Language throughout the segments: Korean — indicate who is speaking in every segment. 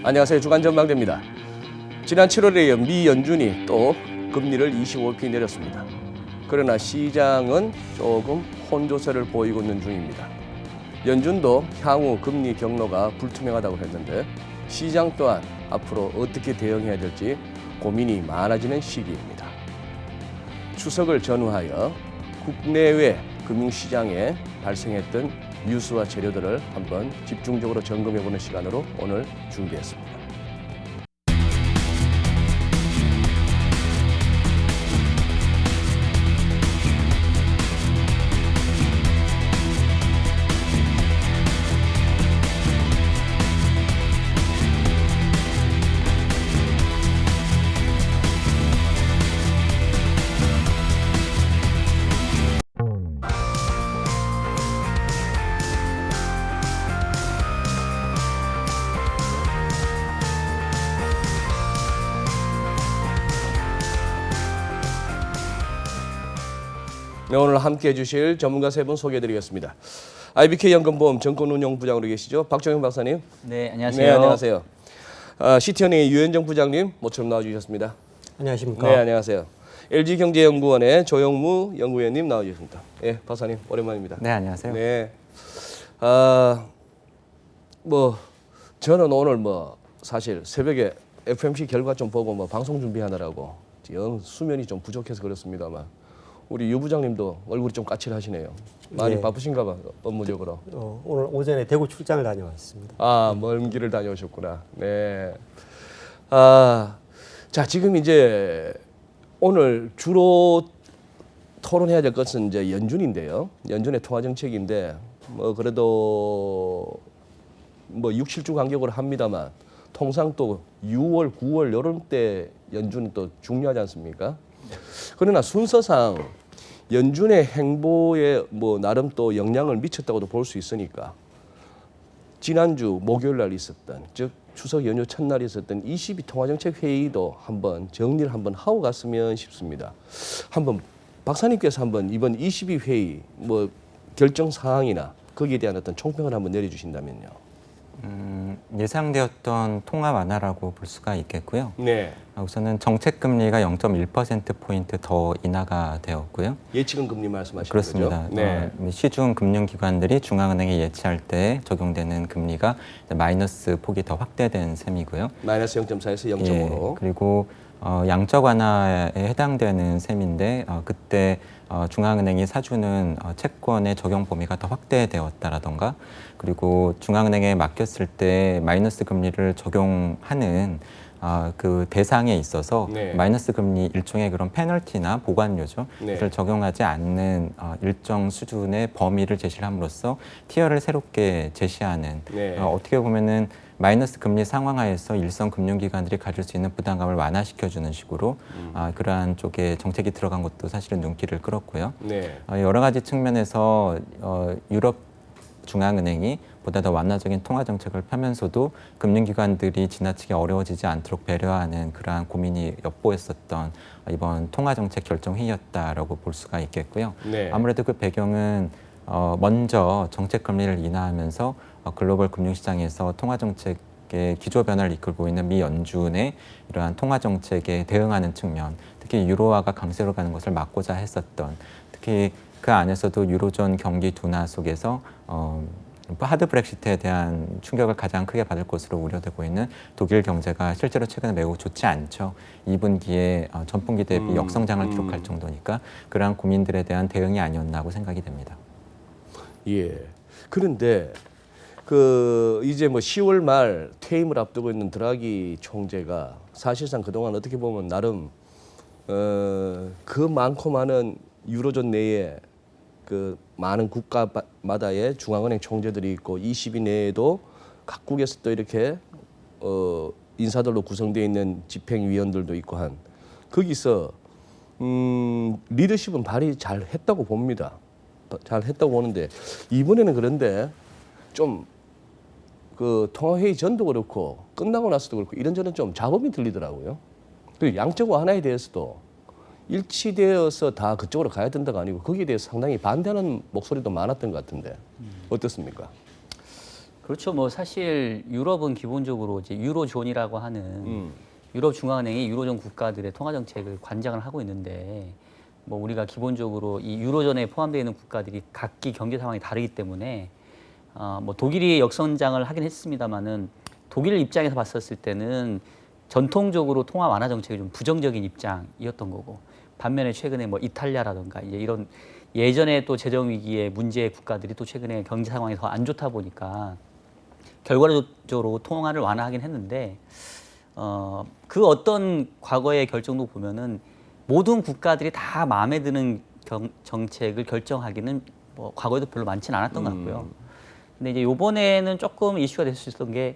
Speaker 1: 안녕하세요. 주간 전망대입니다. 지난 7월에 이어 미 연준이 또 금리를 25bp 내렸습니다. 그러나 시장은 조금 혼조세를 보이고 있는 중입니다. 연준도 향후 금리 경로가 불투명하다고 했는데 시장 또한 앞으로 어떻게 대응해야 될지 고민이 많아지는 시기입니다. 추석을 전후하여 국내외 금융시장에 발생했던 뉴스와 재료들을 한번 집중적으로 점검해보는 시간으로 오늘 준비했습니다. 네, 오늘 함께해 주실 전문가 세 분 소개해드리겠습니다. IBK 연금보험 정권운용부장으로 계시죠. 박정현 박사님.
Speaker 2: 네, 안녕하세요.
Speaker 1: 네, 안녕하세요. 시티은행의 유현정 부장님 모처럼 나와주셨습니다.
Speaker 3: 안녕하십니까.
Speaker 1: 네, 안녕하세요. LG경제연구원의 조영무 연구위원님 나와주셨습니다. 네, 박사님 오랜만입니다.
Speaker 2: 네, 안녕하세요.
Speaker 1: 네. 저는 오늘 사실 새벽에 FMC 결과 좀 보고 방송 준비하느라고 영 수면이 좀 부족해서 그렇습니다만 우리 유 부장님도 얼굴이 좀 까칠하시네요. 많이
Speaker 3: 네.
Speaker 1: 바쁘신가 봐, 업무적으로.
Speaker 3: 오늘 오전에 대구 출장을 다녀왔습니다.
Speaker 1: 먼 길을 다녀오셨구나. 네. 자, 지금 이제 오늘 주로 토론해야 될 것은 이제 연준인데요. 연준의 통화 정책인데 그래도 6, 7주 간격으로 합니다만 통상 또 6월, 9월 이런 때 연준은 또 중요하지 않습니까? 그러나 순서상 연준의 행보에 나름 또 영향을 미쳤다고도 볼 수 있으니까 지난주 목요일 날 있었던, 즉 추석 연휴 첫날 있었던 22 통화정책 회의도 한번 정리를 한번 하고 갔으면 싶습니다. 한번 박사님께서 한번 이번 22 회의 결정 사항이나 거기에 대한 어떤 총평을 한번 내려주신다면요.
Speaker 2: 예상되었던 통화 완화라고 볼 수가 있겠고요.
Speaker 1: 네.
Speaker 2: 우선은 정책 금리가 0.1%포인트 더 인하가 되었고요.
Speaker 1: 예치금 금리 말씀하시는
Speaker 2: 그렇습니다.
Speaker 1: 거죠? 네.
Speaker 2: 시중 금융기관들이 중앙은행에 예치할 때 적용되는 금리가 마이너스 폭이 더 확대된 셈이고요.
Speaker 1: 마이너스 0.4에서 0.5로.
Speaker 2: 그리고 양적 완화에 해당되는 셈인데 그때 중앙은행이 사주는 채권의 적용 범위가 더 확대되었다라던가 그리고 중앙은행에 맡겼을 때 마이너스 금리를 적용하는 그 대상에 있어서
Speaker 1: 네.
Speaker 2: 마이너스 금리 일종의 그런 페널티나 보관료죠.
Speaker 1: 네.
Speaker 2: 그걸 적용하지 않는 일정 수준의 범위를 제시를 함으로써 티어를 새롭게 제시하는
Speaker 1: 네.
Speaker 2: 어떻게 보면은 마이너스 금리 상황하에서 일선 금융기관들이 가질 수 있는 부담감을 완화시켜주는 식으로 그러한 쪽에 정책이 들어간 것도 사실은 눈길을 끌었고요.
Speaker 1: 네.
Speaker 2: 여러 가지 측면에서 유럽 중앙은행이 보다 더 완화적인 통화 정책을 펴면서도 금융기관들이 지나치게 어려워지지 않도록 배려하는 그러한 고민이 엿보였었던 이번 통화 정책 결정 회의였다라고 볼 수가 있겠고요.
Speaker 1: 네.
Speaker 2: 아무래도 그 배경은 먼저 정책 금리를 인하하면서 글로벌 금융시장에서 통화 정책의 기조 변화를 이끌고 있는 미 연준의 이러한 통화 정책에 대응하는 측면, 특히 유로화가 강세로 가는 것을 막고자 했었던, 특히 그 안에서도 유로존 경기 둔화 속에서 하드 브렉시트에 대한 충격을 가장 크게 받을 것으로 우려되고 있는 독일 경제가 실제로 최근에 매우 좋지 않죠. 2분기에 전분기 대비 역성장을 기록할 정도니까 그러한 고민들에 대한 대응이 아니었나고 생각이 됩니다.
Speaker 1: 예. 그런데 이제 10월 말 퇴임을 앞두고 있는 드라기 총재가 사실상 그동안 어떻게 보면 나름 그 많고 많은 유로존 내에 그 많은 국가마다의 중앙은행 총재들이 있고 20위 내에도 각국에서 또 이렇게 인사들로 구성되어 있는 집행위원들도 있고 한 거기서 리더십은 발휘 잘 했다고 봅니다. 잘 했다고 보는데 이번에는 그런데 좀 그 통화회의 전도 그렇고 끝나고 나서도 그렇고 이런저런 좀 잡음이 들리더라고요. 그리고 양적 완화에 대해서도 일치되어서 다 그쪽으로 가야 된다가 아니고 거기에 대해서 상당히 반대하는 목소리도 많았던 것 같은데 어떻습니까?
Speaker 4: 그렇죠. 뭐 사실 유럽은 기본적으로 이제 유로존이라고 하는 유럽 중앙은행이 유로존 국가들의 통화 정책을 관장을 하고 있는데 뭐 우리가 기본적으로 이 유로존에 포함되어 있는 국가들이 각기 경제 상황이 다르기 때문에 뭐 독일이 역성장을 하긴 했습니다만은 독일 입장에서 봤었을 때는 전통적으로 통화 완화 정책이 좀 부정적인 입장이었던 거고 반면에 최근에 뭐 이탈리아라든가 이제 이런 예전에 또 재정 위기의 문제 국가들이 또 최근에 경제 상황이 더 안 좋다 보니까 결과적으로 통화를 완화하긴 했는데 그 어떤 과거의 결정도 보면은 모든 국가들이 다 마음에 드는 정책을 결정하기는 뭐 과거에도 별로 많지는 않았던 것 같고요. 근데 이제 이번에는 조금 이슈가 될 수 있었던 게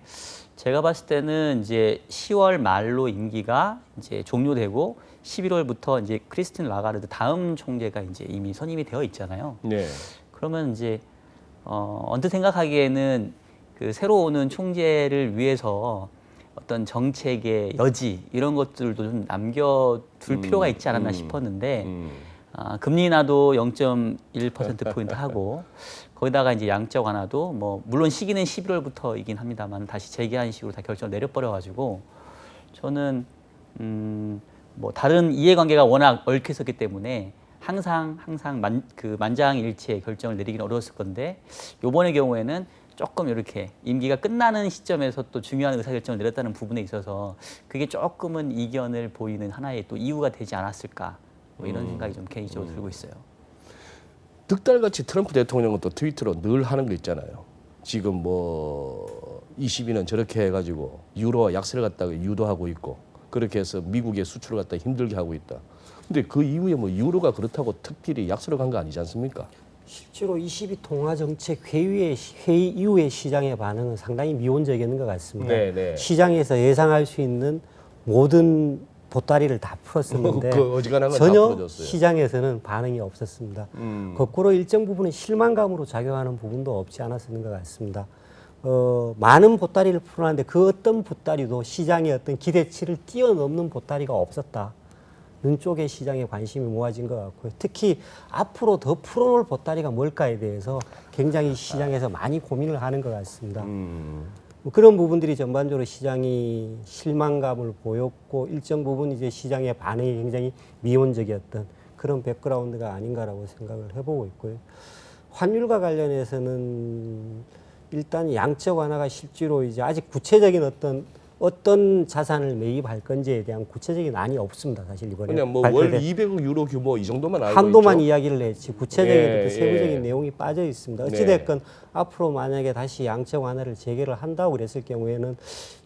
Speaker 4: 제가 봤을 때는 이제 10월 말로 임기가 이제 종료되고 11월부터 이제 크리스틴 라가르드 다음 총재가 이제 이미 선임이 되어 있잖아요.
Speaker 1: 네.
Speaker 4: 그러면 이제 언뜻 생각하기에는 그 새로 오는 총재를 위해서 어떤 정책의 여지 이런 것들도 좀 남겨둘 필요가 있지 않았나 싶었는데 금리 인하도 0.1%포인트 하고 거기다가 이제 양적 완화도 뭐 물론 시기는 11월부터이긴 합니다만 다시 재개한 식으로 다 결정을 내려버려가지고 저는 뭐 다른 이해관계가 워낙 얽혀 있었기 때문에 항상 만장일치의 결정을 내리기는 어려웠을 건데 이번의 경우에는 조금 이렇게 임기가 끝나는 시점에서 또 중요한 의사결정을 내렸다는 부분에 있어서 그게 조금은 이견을 보이는 하나의 또 이유가 되지 않았을까 뭐 이런 생각이 좀 개인적으로 들고 있어요.
Speaker 1: 득달같이 트럼프 대통령은 또 트위터로 늘 하는 거 있잖아요. 지금 뭐 22는 저렇게 해가지고 유로와 약세를 갖다가 유도하고 있고 그렇게 해서 미국의 수출을 갖다 힘들게 하고 있다. 근데 그 이후에 뭐 유로가 그렇다고 특별히 약세로 간 거 아니지 않습니까?
Speaker 3: 실제로 22 통화정책 회의 이후의 시장의 반응은 상당히 미온적이었는 것 같습니다.
Speaker 1: 네.
Speaker 3: 시장에서 예상할 수 있는 모든 보따리를 다 풀었었는데
Speaker 1: 그 어지간한 건 다
Speaker 3: 전혀
Speaker 1: 풀어줬어요.
Speaker 3: 시장에서는 반응이 없었습니다. 거꾸로 일정 부분은 실망감으로 작용하는 부분도 없지 않았었는 것 같습니다. 많은 보따리를 풀어놨는데 그 어떤 보따리도 시장의 어떤 기대치를 뛰어넘는 보따리가 없었다. 는 쪽에 시장에 관심이 모아진 것 같고요. 특히 앞으로 더 풀어놓을 보따리가 뭘까에 대해서 굉장히 시장에서 많이 고민을 하는 것 같습니다. 뭐 그런 부분들이 전반적으로 시장이 실망감을 보였고 일정 부분 이제 시장의 반응이 굉장히 미온적이었던 그런 백그라운드가 아닌가라고 생각을 해보고 있고요. 환율과 관련해서는 일단 양적 완화가 실제로 이제 아직 구체적인 어떤 자산을 매입할 건지에 대한 구체적인 안이 없습니다. 사실 이번에
Speaker 1: 그냥 뭐 월 200억 유로 규모 이 정도만 알고
Speaker 3: 한도만
Speaker 1: 있죠.
Speaker 3: 이야기를 했지 구체적인 세부적인 내용이 빠져 있습니다. 어찌됐건 앞으로 만약에 다시 양적 완화를 재개를 한다고 그랬을 경우에는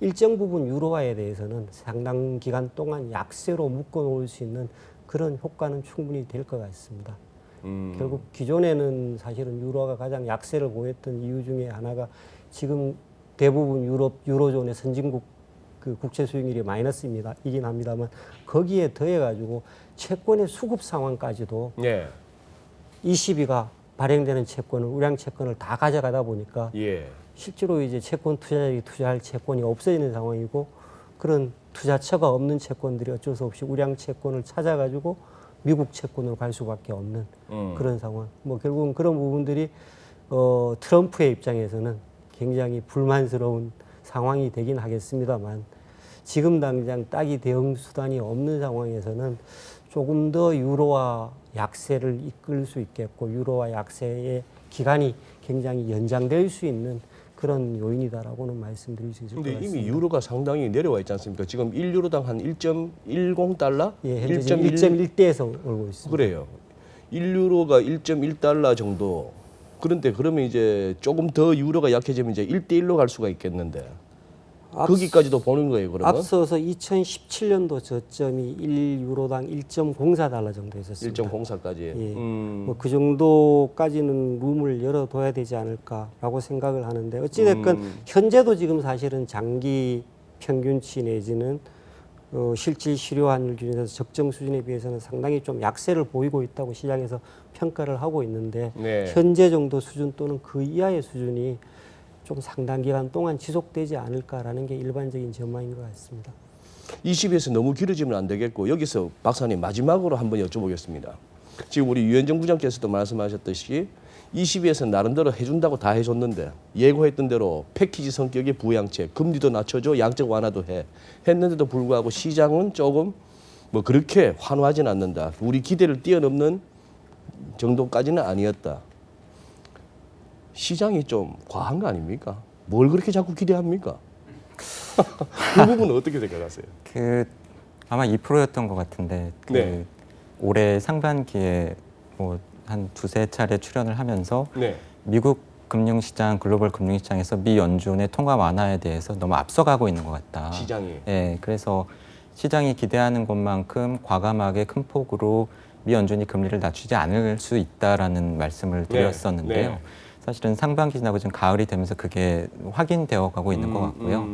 Speaker 3: 일정 부분 유로화에 대해서는 상당 기간 동안 약세로 묶어놓을 수 있는 그런 효과는 충분히 될 것 같습니다. 결국 기존에는 사실은 유로화가 가장 약세를 보였던 이유 중에 하나가 지금 대부분 유로존의 선진국 그 국채 수익률이 마이너스이긴 합니다만 거기에 더해가지고 채권의 수급 상황까지도 22가 발행되는 채권을 우량 채권을 다 가져가다 보니까 실제로 이제 채권 투자자들이 투자할 채권이 없어지는 상황이고 그런 투자처가 없는 채권들이 어쩔 수 없이 우량 채권을 찾아가지고 미국 채권으로 갈 수밖에 없는 그런 상황. 뭐 결국은 그런 부분들이 트럼프의 입장에서는 굉장히 불만스러운 상황이 되긴 하겠습니다만 지금 당장 딱이 대응 수단이 없는 상황에서는 조금 더 유로화 약세를 이끌 수 있겠고 유로화 약세의 기간이 굉장히 연장될 수 있는 그런 요인이다라고는 말씀드릴 수 있을 것 같습니다.
Speaker 1: 근데 이미 유로가 상당히 내려와 있지 않습니까? 지금 1유로당 한 1.10달러?
Speaker 3: 예, 현재 1.1대에서 오고 있습니다.
Speaker 1: 그래요. 1유로가 1.1달러 정도. 그런데 그러면 이제 조금 더 유로가 약해지면 이제 1대1로 갈 수가 있겠는데. 거기까지도 보는 거예요, 그러면?
Speaker 3: 앞서서 2017년도 저점이 1유로당 1.04달러 정도 있었습니다.
Speaker 1: 1.04까지.
Speaker 3: 예. 뭐 그 정도까지는 룸을 열어둬야 되지 않을까라고 생각을 하는데 어찌됐건 현재도 지금 사실은 장기 평균치 내지는 실질 실효 환율 기준에서 적정 수준에 비해서는 상당히 좀 약세를 보이고 있다고 시장에서 평가를 하고 있는데 현재 정도 수준 또는 그 이하의 수준이 좀 상당 기간 동안 지속되지 않을까라는 게 일반적인 전망인 것 같습니다.
Speaker 1: 20에서 너무 길어지면 안 되겠고 여기서 박사님 마지막으로 한번 여쭤보겠습니다. 지금 우리 유현정 부장께서도 말씀하셨듯이 22에서 나름대로 해준다고 다 해줬는데 예고했던 대로 패키지 성격의 부양책, 금리도 낮춰줘, 양적 완화도 했는데도 불구하고 시장은 조금 뭐 그렇게 환호하진 않는다. 우리 기대를 뛰어넘는 정도까지는 아니었다. 시장이 좀 과한 거 아닙니까? 뭘 그렇게 자꾸 기대합니까? 그 부분은 어떻게 생각하세요?
Speaker 2: 아마 2%였던 것 같은데
Speaker 1: 네.
Speaker 2: 올해 상반기에 뭐 한 두세 차례 출연을 하면서
Speaker 1: 네.
Speaker 2: 미국 금융시장, 글로벌 금융시장에서 미 연준의 통화 완화에 대해서 너무 앞서가고 있는 것 같다.
Speaker 1: 시장이.
Speaker 2: 예, 그래서 시장이 기대하는 것만큼 과감하게 큰 폭으로 미 연준이 금리를 낮추지 않을 수 있다라는 말씀을 드렸었는데요.
Speaker 1: 네.
Speaker 2: 사실은 상반기 지나고 지금 가을이 되면서 그게 확인되어 가고 있는 것 같고요.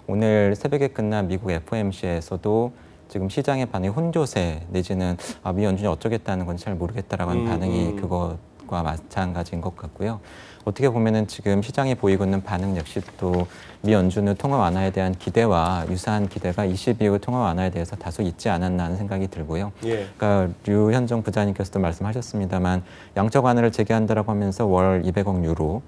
Speaker 2: 오늘 새벽에 끝난 미국 FOMC에서도 지금 시장의 반응이 혼조세 내지는 미 연준이 어쩌겠다는 건 잘 모르겠다라고 하는 반응이 그것과 마찬가지인 것 같고요. 어떻게 보면은 지금 시장이 보이고 있는 반응 역시 또 미 연준의 통화 완화에 대한 기대와 유사한 기대가 22후 통화 완화에 대해서 다소 있지 않았나 하는 생각이 들고요.
Speaker 1: 예.
Speaker 2: 그러니까 류현정 부장님께서도 말씀하셨습니다만 양적 완화를 재개한다라고 하면서 월 200억 유로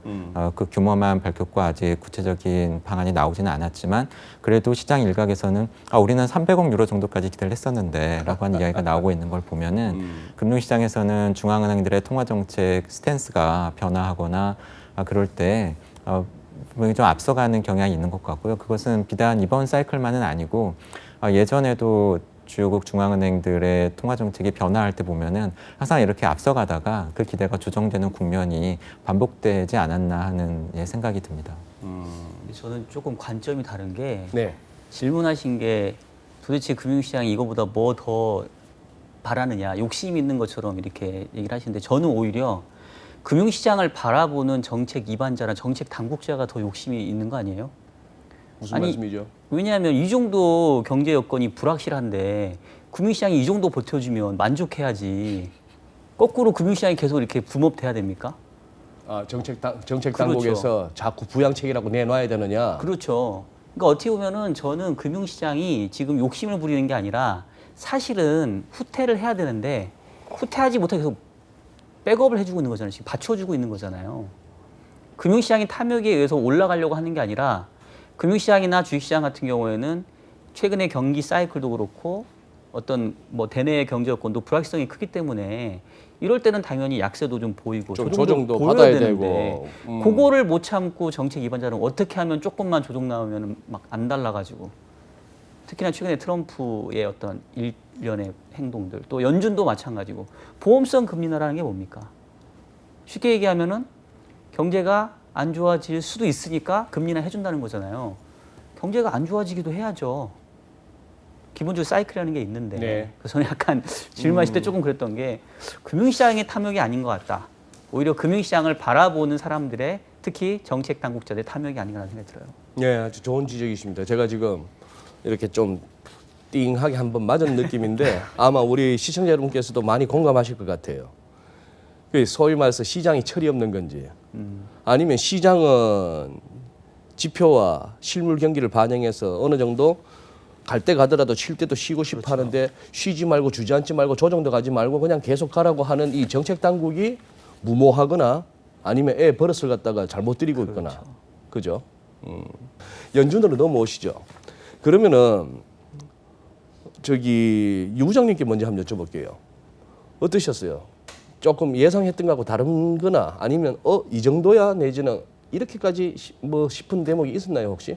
Speaker 2: 그 규모만 밝혔고 아직 구체적인 방안이 나오지는 않았지만 그래도 시장 일각에서는 우리는 300억 유로 정도까지 기대를 했었는데라고 하는 이야기가 나오고 있는 걸 보면은 금융시장에서는 중앙은행들의 통화정책 스탠스가 변화하거나 그럴 때 분명히 좀 앞서가는 경향이 있는 것 같고요. 그것은 비단 이번 사이클만은 아니고 예전에도 주요국 중앙은행들의 통화정책이 변화할 때 보면은 항상 이렇게 앞서가다가 그 기대가 조정되는 국면이 반복되지 않았나 하는 생각이 듭니다.
Speaker 4: 근데 저는 조금 관점이 다른 게
Speaker 1: 네.
Speaker 4: 질문하신 게 도대체 금융시장이 이거보다 뭐 더 바라느냐, 욕심 있는 것처럼 이렇게 얘기를 하시는데 저는 오히려 금융시장을 바라보는 정책 이반자나 정책 당국자가 더 욕심이 있는 거 아니에요?
Speaker 1: 무슨
Speaker 4: 아니,
Speaker 1: 말씀이죠?
Speaker 4: 왜냐하면 이 정도 경제 여건이 불확실한데 금융시장이 이 정도 버텨주면 만족해야지. 거꾸로 금융시장이 계속 이렇게 붐업돼야 됩니까?
Speaker 1: 정책
Speaker 4: 그렇죠.
Speaker 1: 당국에서 자꾸 부양책이라고 내놔야 되느냐?
Speaker 4: 그렇죠. 그러니까 어떻게 보면은 저는 금융시장이 지금 욕심을 부리는 게 아니라 사실은 후퇴를 해야 되는데 후퇴하지 못하게 계속 백업을 해주고 있는 거잖아요. 지금 받쳐주고 있는 거잖아요. 금융시장이 탐욕에 의해서 올라가려고 하는 게 아니라 금융시장이나 주식시장 같은 경우에는 최근의 경기 사이클도 그렇고 어떤 뭐 대내 경제 여건도 불확실성이 크기 때문에 이럴 때는 당연히 약세도 좀 보이고
Speaker 1: 좀
Speaker 4: 조정도
Speaker 1: 조정도
Speaker 4: 보여야
Speaker 1: 받아야
Speaker 4: 되는데
Speaker 1: 되고.
Speaker 4: 그거를 못 참고 정책 위반자는 어떻게 하면 조금만 조정 나오면 막 안 달라가지고 특히나 최근에 트럼프의 어떤 일련의 행동들 또 연준도 마찬가지고 보험성 금리 인하라는 게 뭡니까? 쉽게 얘기하면은 경제가 안 좋아질 수도 있으니까 금리 인하 해준다는 거잖아요. 경제가 안 좋아지기도 해야죠. 기본적으로 사이클이라는 게 있는데
Speaker 1: 네.
Speaker 4: 그래서 저는 약간 질문하실 때 조금 그랬던 게 금융시장의 탐욕이 아닌 것 같다. 오히려 금융시장을 바라보는 사람들의 특히 정책 당국자들의 탐욕이 아닌가라는 생각이 들어요.
Speaker 1: 네, 아주 좋은 지적이십니다. 제가 지금 이렇게 좀 띵하게 한번 맞은 느낌인데 아마 우리 시청자 여러분께서도 많이 공감하실 것 같아요. 소위 말해서 시장이 철이 없는 건지 아니면 시장은 지표와 실물 경기를 반영해서 어느 정도 갈 때 가더라도 쉴 때도 쉬고 싶어
Speaker 4: 그렇죠. 하는데
Speaker 1: 쉬지 말고 주저앉지 말고 조정도 가지 말고 그냥 계속 가라고 하는 이 정책 당국이 무모하거나 아니면 버릇을 갖다가 잘못 들이고 있거나 그죠? 연준으로 넘어오시죠. 그러면은 저기 유 부장님께 먼저 한번 여쭤볼게요. 어떠셨어요? 조금 예상했던 거하고 다른거나 아니면 이 정도야 내지는 이렇게까지 뭐 싶은 대목이 있었나요 혹시?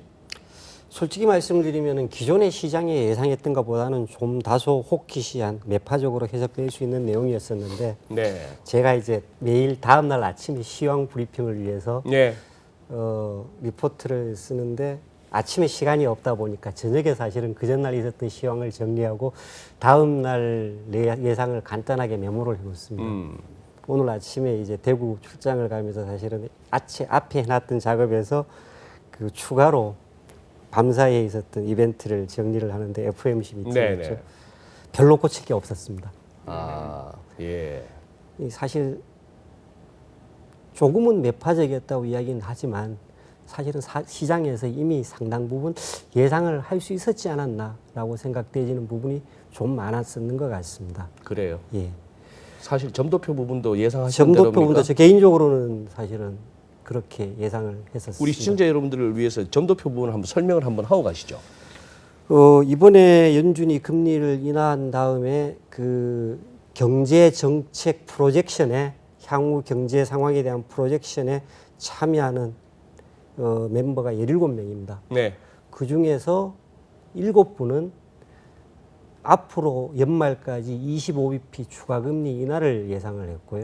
Speaker 3: 솔직히 말씀드리면 기존의 시장에 예상했던 것보다는 좀 다소 호기시한 매파적으로 해석될 수 있는 내용이었었는데
Speaker 1: 네.
Speaker 3: 제가 이제 매일 다음 날 아침에 시황 브리핑을 위해서
Speaker 1: 네.
Speaker 3: 리포트를 쓰는데 아침에 시간이 없다 보니까 저녁에 사실은 그 전날 있었던 시황을 정리하고 다음 날 예상을 간단하게 메모를 해놓습니다. 오늘 아침에 이제 대구 출장을 가면서 사실은 앞에 해놨던 작업에서 그 추가로 밤사이에 있었던 이벤트를 정리를 하는데 FOMC 미팅이었죠. 별로 꽂힐 게 없었습니다.
Speaker 1: 예.
Speaker 3: 사실 조금은 매파적이었다고 이야기는 하지만 사실은 시장에서 이미 상당 부분 예상을 할 수 있었지 않았나라고 생각되지는 부분이 좀 많았었는 것 같습니다.
Speaker 1: 그래요.
Speaker 3: 예.
Speaker 1: 사실 점도표 부분도 예상하신
Speaker 3: 점도표
Speaker 1: 대로입니까?
Speaker 3: 부분도 저 개인적으로는 사실은 그렇게 예상을 했었습니다.
Speaker 1: 우리 시청자 여러분들을 위해서 점도표 부분 한번 설명을 한번 하고 가시죠.
Speaker 3: 이번에 연준이 금리를 인하한 다음에 그 경제 정책 프로젝션에 향후 경제 상황에 대한 프로젝션에 참여하는 멤버가 17명입니다.
Speaker 1: 네.
Speaker 3: 그 중에서 7분은 앞으로 연말까지 25bp 추가 금리 인하를 예상을 했고요.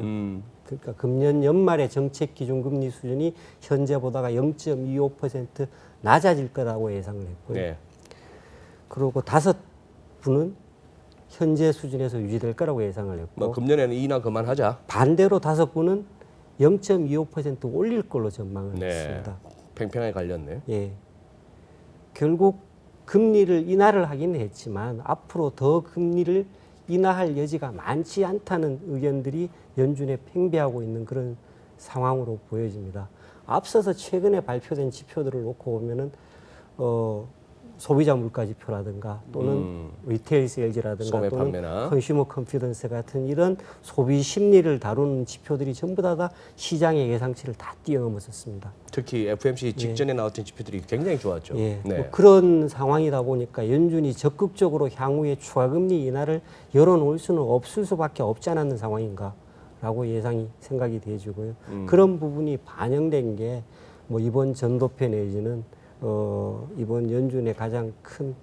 Speaker 3: 그러니까 금년 연말에 정책 기준 금리 수준이 현재보다가 0.25% 낮아질 거라고 예상을 했고요.
Speaker 1: 네.
Speaker 3: 그리고 5분은 현재 수준에서 유지될 거라고 예상을 했고
Speaker 1: 뭐 금년에는 인하 그만하자.
Speaker 3: 반대로 5분은 0.25% 올릴 걸로 전망을
Speaker 1: 네.
Speaker 3: 했습니다.
Speaker 1: 팽팽하게 갈렸네.
Speaker 3: 예. 결국 금리를 인하를 하기는 했지만 앞으로 더 금리를 인하할 여지가 많지 않다는 의견들이 연준에 팽배하고 있는 그런 상황으로 보여집니다. 앞서서 최근에 발표된 지표들을 놓고 보면은 소비자 물가 지표라든가 또는 리테일 세일즈라든가
Speaker 1: 소매
Speaker 3: 또는
Speaker 1: 판매나.
Speaker 3: 컨슈머 컨피던스 같은 이런 소비 심리를 다루는 지표들이 전부 다 시장의 예상치를 다 뛰어넘었었습니다.
Speaker 1: 특히 FMC 직전에 나왔던 지표들이 굉장히 좋았죠.
Speaker 3: 예,
Speaker 1: 네.
Speaker 3: 뭐 그런 상황이다 보니까 연준이 적극적으로 향후에 추가금리 인하를 열어놓을 수는 없을 수밖에 없지 않았는 상황인가라고 예상이 생각이 돼지고요. 그런 부분이 반영된 게 뭐 이번 전도표 내지는 이번 연준의 가장 큰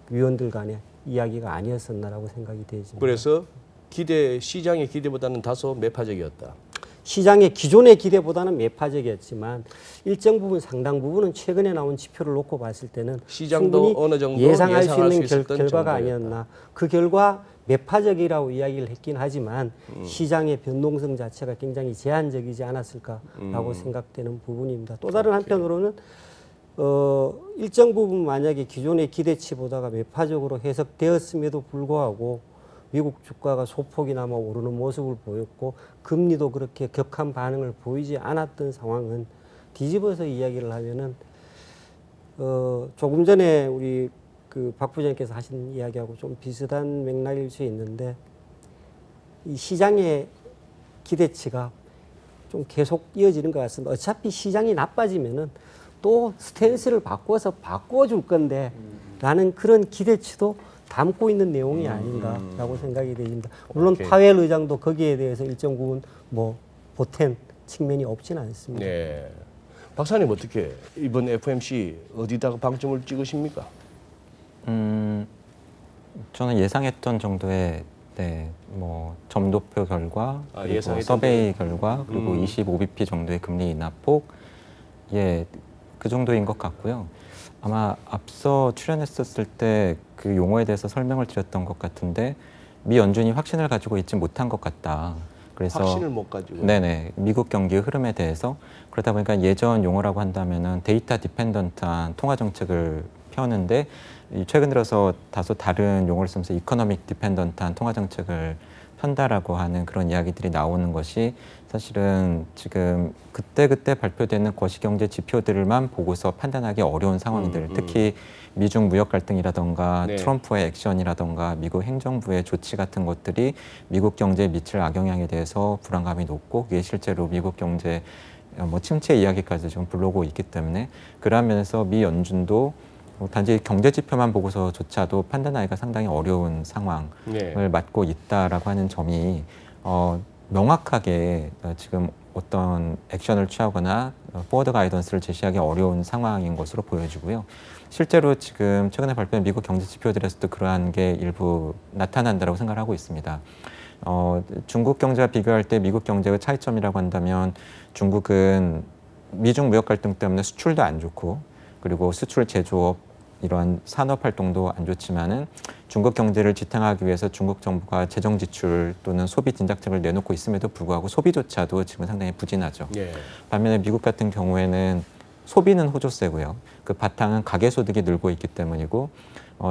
Speaker 3: 위원들 간의 이야기가 아니었었나라고 생각이 되집니다.
Speaker 1: 그래서 시장의 기대보다는 다소 매파적이었다.
Speaker 3: 시장의 기존의 기대보다는 매파적이었지만 일정 부분 상당 부분은 최근에 나온 지표를 놓고 봤을 때는
Speaker 1: 시장도
Speaker 3: 충분히
Speaker 1: 어느 정도
Speaker 3: 예상할 수
Speaker 1: 예상할
Speaker 3: 있는
Speaker 1: 수 있었던
Speaker 3: 결과가
Speaker 1: 정도였다.
Speaker 3: 아니었나. 그 결과 매파적이라고 이야기를 했긴 하지만 시장의 변동성 자체가 굉장히 제한적이지 않았을까라고 생각되는 부분입니다. 또 다른 한편으로는 일정 부분 만약에 기존의 기대치보다가 매파적으로 해석되었음에도 불구하고 미국 주가가 소폭이나마 오르는 모습을 보였고 금리도 그렇게 격한 반응을 보이지 않았던 상황은 뒤집어서 이야기를 하면은 조금 전에 우리 그 박 부장님께서 하신 이야기하고 좀 비슷한 맥락일 수 있는데 이 시장의 기대치가 좀 계속 이어지는 것 같습니다. 어차피 시장이 나빠지면은 또 스탠스를 바꿔서 바꿔줄 건데 라는 그런 기대치도 담고 있는 내용이 아닌가라고 생각이 됩니다. 물론
Speaker 1: 오케이.
Speaker 3: 파웰 의장도 거기에 대해서 일정 부분 뭐 보탠 측면이 없지는 않습니다.
Speaker 1: 네. 박사님 어떻게 이번 FMC 어디다가 방점을 찍으십니까?
Speaker 2: 저는 예상했던 정도의 뭐 점도표 결과, 그리고
Speaker 1: 예상했던
Speaker 2: 서베이 결과, 그리고 25bp 정도의 금리 인하폭, 그 정도인 것 같고요. 아마 앞서 출연했었을 때 그 용어에 대해서 설명을 드렸던 것 같은데 미 연준이 확신을 가지고 있지 못한 것 같다. 그래서
Speaker 1: 확신을 못 가지고.
Speaker 2: 네네, 미국 경기의 흐름에 대해서 그러다 보니까 예전 용어라고 한다면은 데이터 디펜던트한 통화 정책을 펴는데 최근 들어서 다소 다른 용어를 쓰면서 이코노믹 디펜던트한 통화 정책을 편다라고 하는 그런 이야기들이 나오는 것이 사실은 지금 그때그때 발표되는 거시경제 지표들만 보고서 판단하기 어려운 상황들, 특히 미중 무역 갈등이라던가
Speaker 1: 네.
Speaker 2: 트럼프의 액션이라던가 미국 행정부의 조치 같은 것들이 미국 경제에 미칠 악영향에 대해서 불안감이 높고 그게 실제로 미국 경제 뭐 침체 이야기까지 지금 불러오고 있기 때문에 그런 면에서 미 연준도 단지 경제 지표만 보고서조차도 판단하기가 상당히 어려운 상황을
Speaker 1: 네.
Speaker 2: 맞고 있다라고 하는 점이 명확하게 지금 어떤 액션을 취하거나 포워드 가이던스를 제시하기 어려운 상황인 것으로 보여지고요. 실제로 지금 최근에 발표된 미국 경제 지표들에서도 그러한 게 일부 나타난다고 생각을 하고 있습니다. 중국 경제와 비교할 때 미국 경제의 차이점이라고 한다면 중국은 미중 무역 갈등 때문에 수출도 안 좋고 그리고 수출 제조업 이러한 산업 활동도 안 좋지만은 중국 경제를 지탱하기 위해서 중국 정부가 재정 지출 또는 소비 진작책을 내놓고 있음에도 불구하고 소비조차도 지금 상당히 부진하죠.
Speaker 1: 예.
Speaker 2: 반면에 미국 같은 경우에는 소비는 호조세고요. 그 바탕은 가계소득이 늘고 있기 때문이고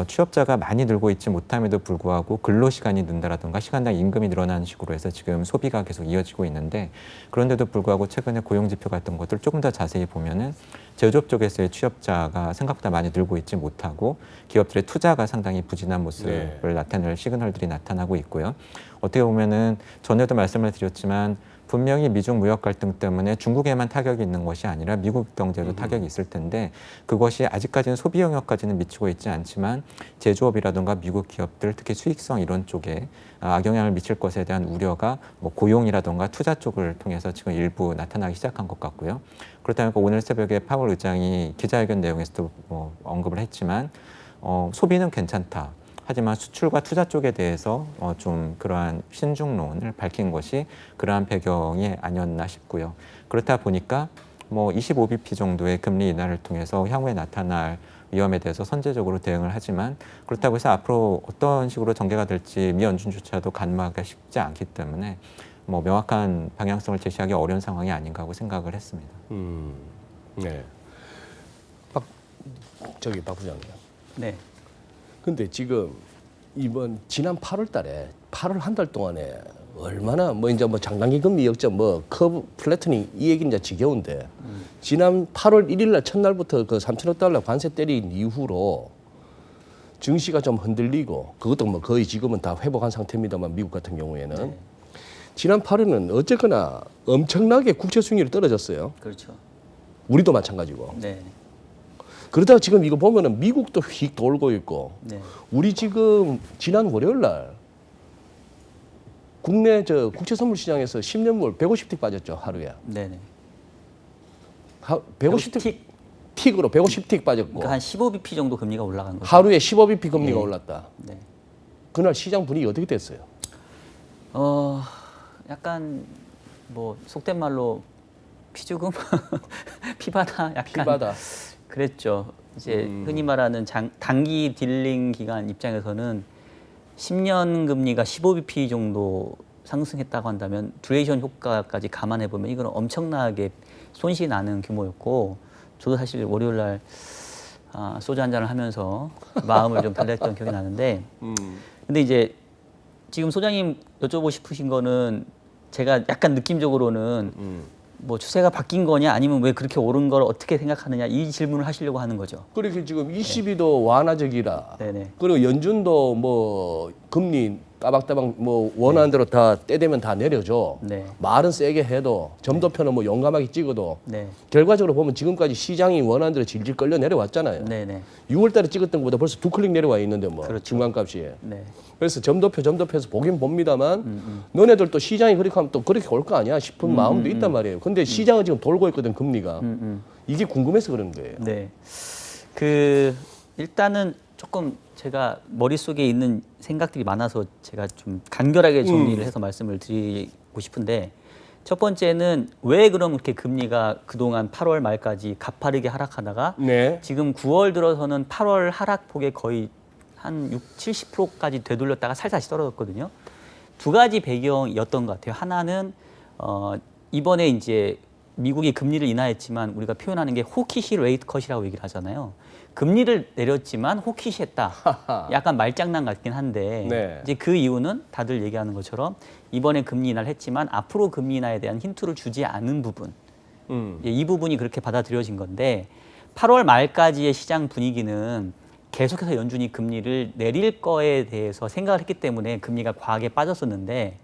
Speaker 2: 취업자가 많이 늘고 있지 못함에도 불구하고 근로시간이 는다라든가 시간당 임금이 늘어나는 식으로 해서 지금 소비가 계속 이어지고 있는데 그런데도 불구하고 최근에 고용지표 같은 것들 조금 더 자세히 보면은 제조업 쪽에서의 취업자가 생각보다 많이 늘고 있지 못하고 기업들의 투자가 상당히 부진한 모습을 나타낼 시그널들이 나타나고 있고요. 어떻게 보면은 전에도 말씀을 드렸지만 분명히 미중 무역 갈등 때문에 중국에만 타격이 있는 것이 아니라 미국 경제도 타격이 있을 텐데 그것이 아직까지는 소비 영역까지는 미치고 있지 않지만 제조업이라든가 미국 기업들 특히 수익성 이런 쪽에 악영향을 미칠 것에 대한 우려가 뭐 고용이라든가 투자 쪽을 통해서 지금 일부 나타나기 시작한 것 같고요. 그렇다 보니까 오늘 새벽에 파월 의장이 기자회견 내용에서도 뭐 언급을 했지만 소비는 괜찮다. 하지만 수출과 투자 쪽에 대해서 좀 그러한 신중론을 밝힌 것이 그러한 배경이 아니었나 싶고요. 그렇다 보니까 뭐 25bp 정도의 금리 인하를 통해서 향후에 나타날 위험에 대해서 선제적으로 대응을 하지만 그렇다고 해서 앞으로 어떤 식으로 전개가 될지 미 연준조차도 가늠하기가 쉽지 않기 때문에 뭐 명확한 방향성을 제시하기 어려운 상황이 아닌가 하고 생각을 했습니다.
Speaker 1: 네. 박 부장님.
Speaker 4: 네.
Speaker 1: 근데 지금 지난 8월 달에 8월 한 달 동안에 얼마나 뭐 이제 뭐 장단기 금리 역전 뭐 커브 플래트닝 이 얘기는 이제 지겨운데 지난 8월 1일 날 첫날부터 그 3천억 달러 관세 때린 이후로 증시가 좀 흔들리고 그것도 뭐 거의 지금은 다 회복한 상태입니다만 미국 같은 경우에는
Speaker 4: 네.
Speaker 1: 지난 8월은 어쨌거나 엄청나게 국채 수익률이 떨어졌어요.
Speaker 4: 그렇죠.
Speaker 1: 우리도 마찬가지고.
Speaker 4: 네.
Speaker 1: 그러다가 지금 이거 보면은 미국도 휙 돌고 있고
Speaker 4: 네.
Speaker 1: 우리 지금 지난 월요일 날 국내 국채 선물 시장에서 10년물 150틱 빠졌죠, 하루에.
Speaker 4: 네네.
Speaker 1: 150틱 틱으로 150틱 빠졌고
Speaker 4: 그러니까 한 15bp 정도 금리가 올라간 거죠.
Speaker 1: 하루에 15bp 금리가
Speaker 4: 네.
Speaker 1: 올랐다.
Speaker 4: 네.
Speaker 1: 그날 시장 분위기 어떻게 됐어요?
Speaker 4: 약간 뭐 속된 말로 피죽음, 피바다 약간
Speaker 1: 피바다.
Speaker 4: 그랬죠. 이제 흔히 말하는 단기 딜링 기간 입장에서는 10년 금리가 15bp 정도 상승했다고 한다면 듀레이션 효과까지 감안해 보면 이건 엄청나게 손실이 나는 규모였고 저도 사실 월요일 날 소주 한 잔을 하면서 마음을 좀 달랬던 기억이 나는데 근데 이제 지금 소장님 여쭤보고 싶으신 거는 제가 약간 느낌적으로는 뭐 추세가 바뀐 거냐 아니면 왜 그렇게 오른 걸 어떻게 생각하느냐 이 질문을 하시려고 하는 거죠.
Speaker 1: 그렇게 지금 ECB도 완화적이라.
Speaker 4: 네네.
Speaker 1: 그리고 연준도 뭐 금리 따박따박 뭐 원하는 대로 다 때 되면 다 내려줘.
Speaker 4: 네.
Speaker 1: 말은 세게 해도 점도표는 뭐 용감하게 찍어도
Speaker 4: 네.
Speaker 1: 결과적으로 보면 지금까지 시장이 원하는 대로 질질 끌려 내려왔잖아요.
Speaker 4: 네네.
Speaker 1: 6월 달에 찍었던 것보다 벌써 2클릭 내려와 있는데 뭐
Speaker 4: 그렇죠.
Speaker 1: 중간값이.
Speaker 4: 네.
Speaker 1: 그래서 점도표에서 보긴 봅니다만 너네들 또 시장이 그렇게 하면 또 그렇게 올 거 아니야 싶은 마음도 있단 말이에요. 근데 시장은 지금 돌고 있거든 금리가. 이게 궁금해서 그런 거예요.
Speaker 4: 네. 일단은 조금 제가 머릿속에 있는 생각들이 많아서 제가 좀 간결하게 정리를 해서 말씀을 드리고 싶은데 첫 번째는 왜 그럼 이렇게 금리가 그동안 8월 말까지 가파르게 하락하다가
Speaker 1: 네.
Speaker 4: 지금 9월 들어서는 8월 하락폭에 거의 한 70%까지 되돌렸다가 살살 떨어졌거든요. 두 가지 배경이었던 것 같아요. 하나는 이번에 이제 미국이 금리를 인하했지만 우리가 표현하는 게 호키시 레이트 컷이라고 얘기를 하잖아요. 금리를 내렸지만 호키시 했다. 약간 말장난 같긴 한데
Speaker 1: 네.
Speaker 4: 이제 그 이유는 다들 얘기하는 것처럼 이번에 금리 인하를 했지만 앞으로 금리 인하에 대한 힌트를 주지 않은 부분. 이 부분이 그렇게 받아들여진 건데 8월 말까지의 시장 분위기는 계속해서 연준이 금리를 내릴 거에 대해서 생각을 했기 때문에 금리가 과하게 빠졌었는데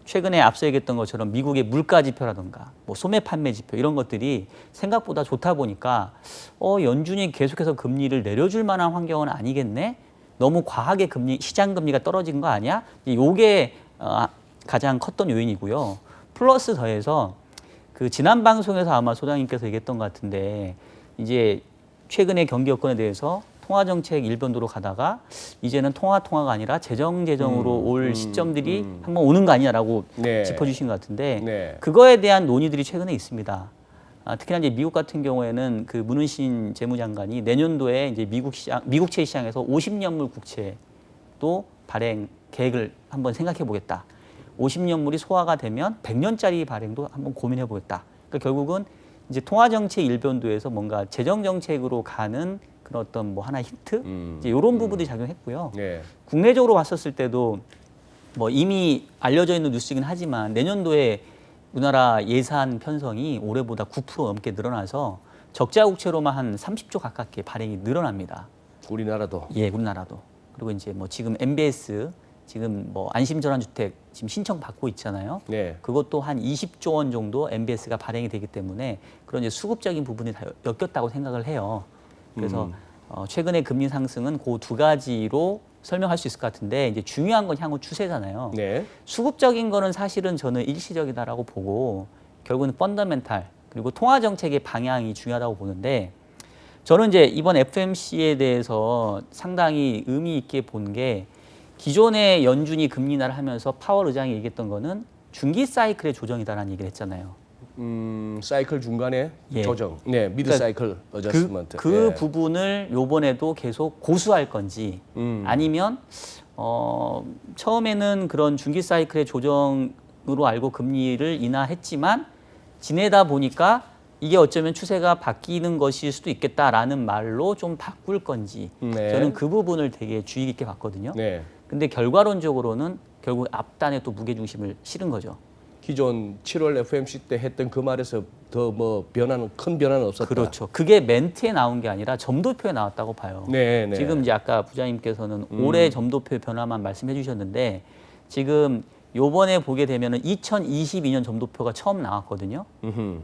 Speaker 4: 최근에 앞서 얘기했던 것처럼 미국의 물가 지표라든가 뭐 소매 판매 지표 이런 것들이 생각보다 좋다 보니까 연준이 계속해서 금리를 내려줄 만한 환경은 아니겠네. 너무 과하게 시장 금리가 떨어진 거 아니야? 이게 가장 컸던 요인이고요. 플러스 더해서 그 지난 방송에서 아마 소장님께서 얘기했던 것 같은데 이제 최근의 경기 여건에 대해서 통화정책 일변도로 가다가 이제는 통화가 아니라 재정으로 올 시점들이 한번 오는 거 아니냐라고
Speaker 1: 네.
Speaker 4: 짚어주신 것 같은데
Speaker 1: 네.
Speaker 4: 그거에 대한 논의들이 최근에 있습니다. 특히나 이제 미국 같은 경우에는 그 문은신 재무장관이 내년도에 이제 미국채 시장에서 50년물 국채도 발행 계획을 한번 생각해 보겠다. 50년물이 소화가 되면 100년짜리 발행도 한번 고민해 보겠다. 그러니까 결국은 이제 통화 정책 일변도에서 뭔가 재정 정책으로 가는 그런 어떤 뭐 하나 힌트 이제 이런 부분들이 작용했고요.
Speaker 1: 네.
Speaker 4: 국내적으로 봤었을 때도 뭐 이미 알려져 있는 뉴스이긴 하지만 내년도에 우리나라 예산 편성이 올해보다 9% 넘게 늘어나서 적자 국채로만 한 30조 가깝게 발행이 늘어납니다.
Speaker 1: 우리나라도.
Speaker 4: 예, 우리나라도. 그리고 이제 뭐 지금 MBS 지금 뭐 안심전환주택 지금 신청 받고 있잖아요.
Speaker 1: 네.
Speaker 4: 그것도 한 20조 원 정도 MBS가 발행이 되기 때문에 그런 이제 수급적인 부분이 다 엮였다고 생각을 해요. 그래서 최근에 금리 상승은 그 두 가지로 설명할 수 있을 것 같은데 이제 중요한 건 향후 추세잖아요.
Speaker 1: 네.
Speaker 4: 수급적인 거는 사실은 저는 일시적이다라고 보고 결국은 펀더멘탈 그리고 통화 정책의 방향이 중요하다고 보는데 저는 이제 이번 FMC에 대해서 상당히 의미 있게 본 게 기존의 연준이 금리 인하를 하면서 파월 의장이 얘기했던 거는 중기 사이클의 조정이다라는 얘기를 했잖아요.
Speaker 1: 사이클 중간에
Speaker 4: 예.
Speaker 1: 조정. 네, 미드
Speaker 4: 그러니까
Speaker 1: 사이클 어저스먼트.
Speaker 4: 그
Speaker 1: 예.
Speaker 4: 부분을 요번에도 계속 고수할 건지 아니면 처음에는 그런 중기 사이클의 조정으로 알고 금리를 인하했지만 지내다 보니까 이게 어쩌면 추세가 바뀌는 것일 수도 있겠다라는 말로 좀 바꿀 건지
Speaker 1: 네.
Speaker 4: 저는 그 부분을 되게 주의 깊게 봤거든요.
Speaker 1: 네.
Speaker 4: 근데 결과론적으로는 결국 앞단에 또 무게중심을 실은 거죠.
Speaker 1: 기존 7월 FMC 때 했던 그 말에서 더 뭐 큰 변화는 없었다.
Speaker 4: 그렇죠. 그게 멘트에 나온 게 아니라 점도표에 나왔다고 봐요.
Speaker 1: 네, 네.
Speaker 4: 지금 이제 아까 부장님께서는 올해 점도표 변화만 말씀해 주셨는데 지금 요번에 보게 되면은 2022년 점도표가 처음 나왔거든요.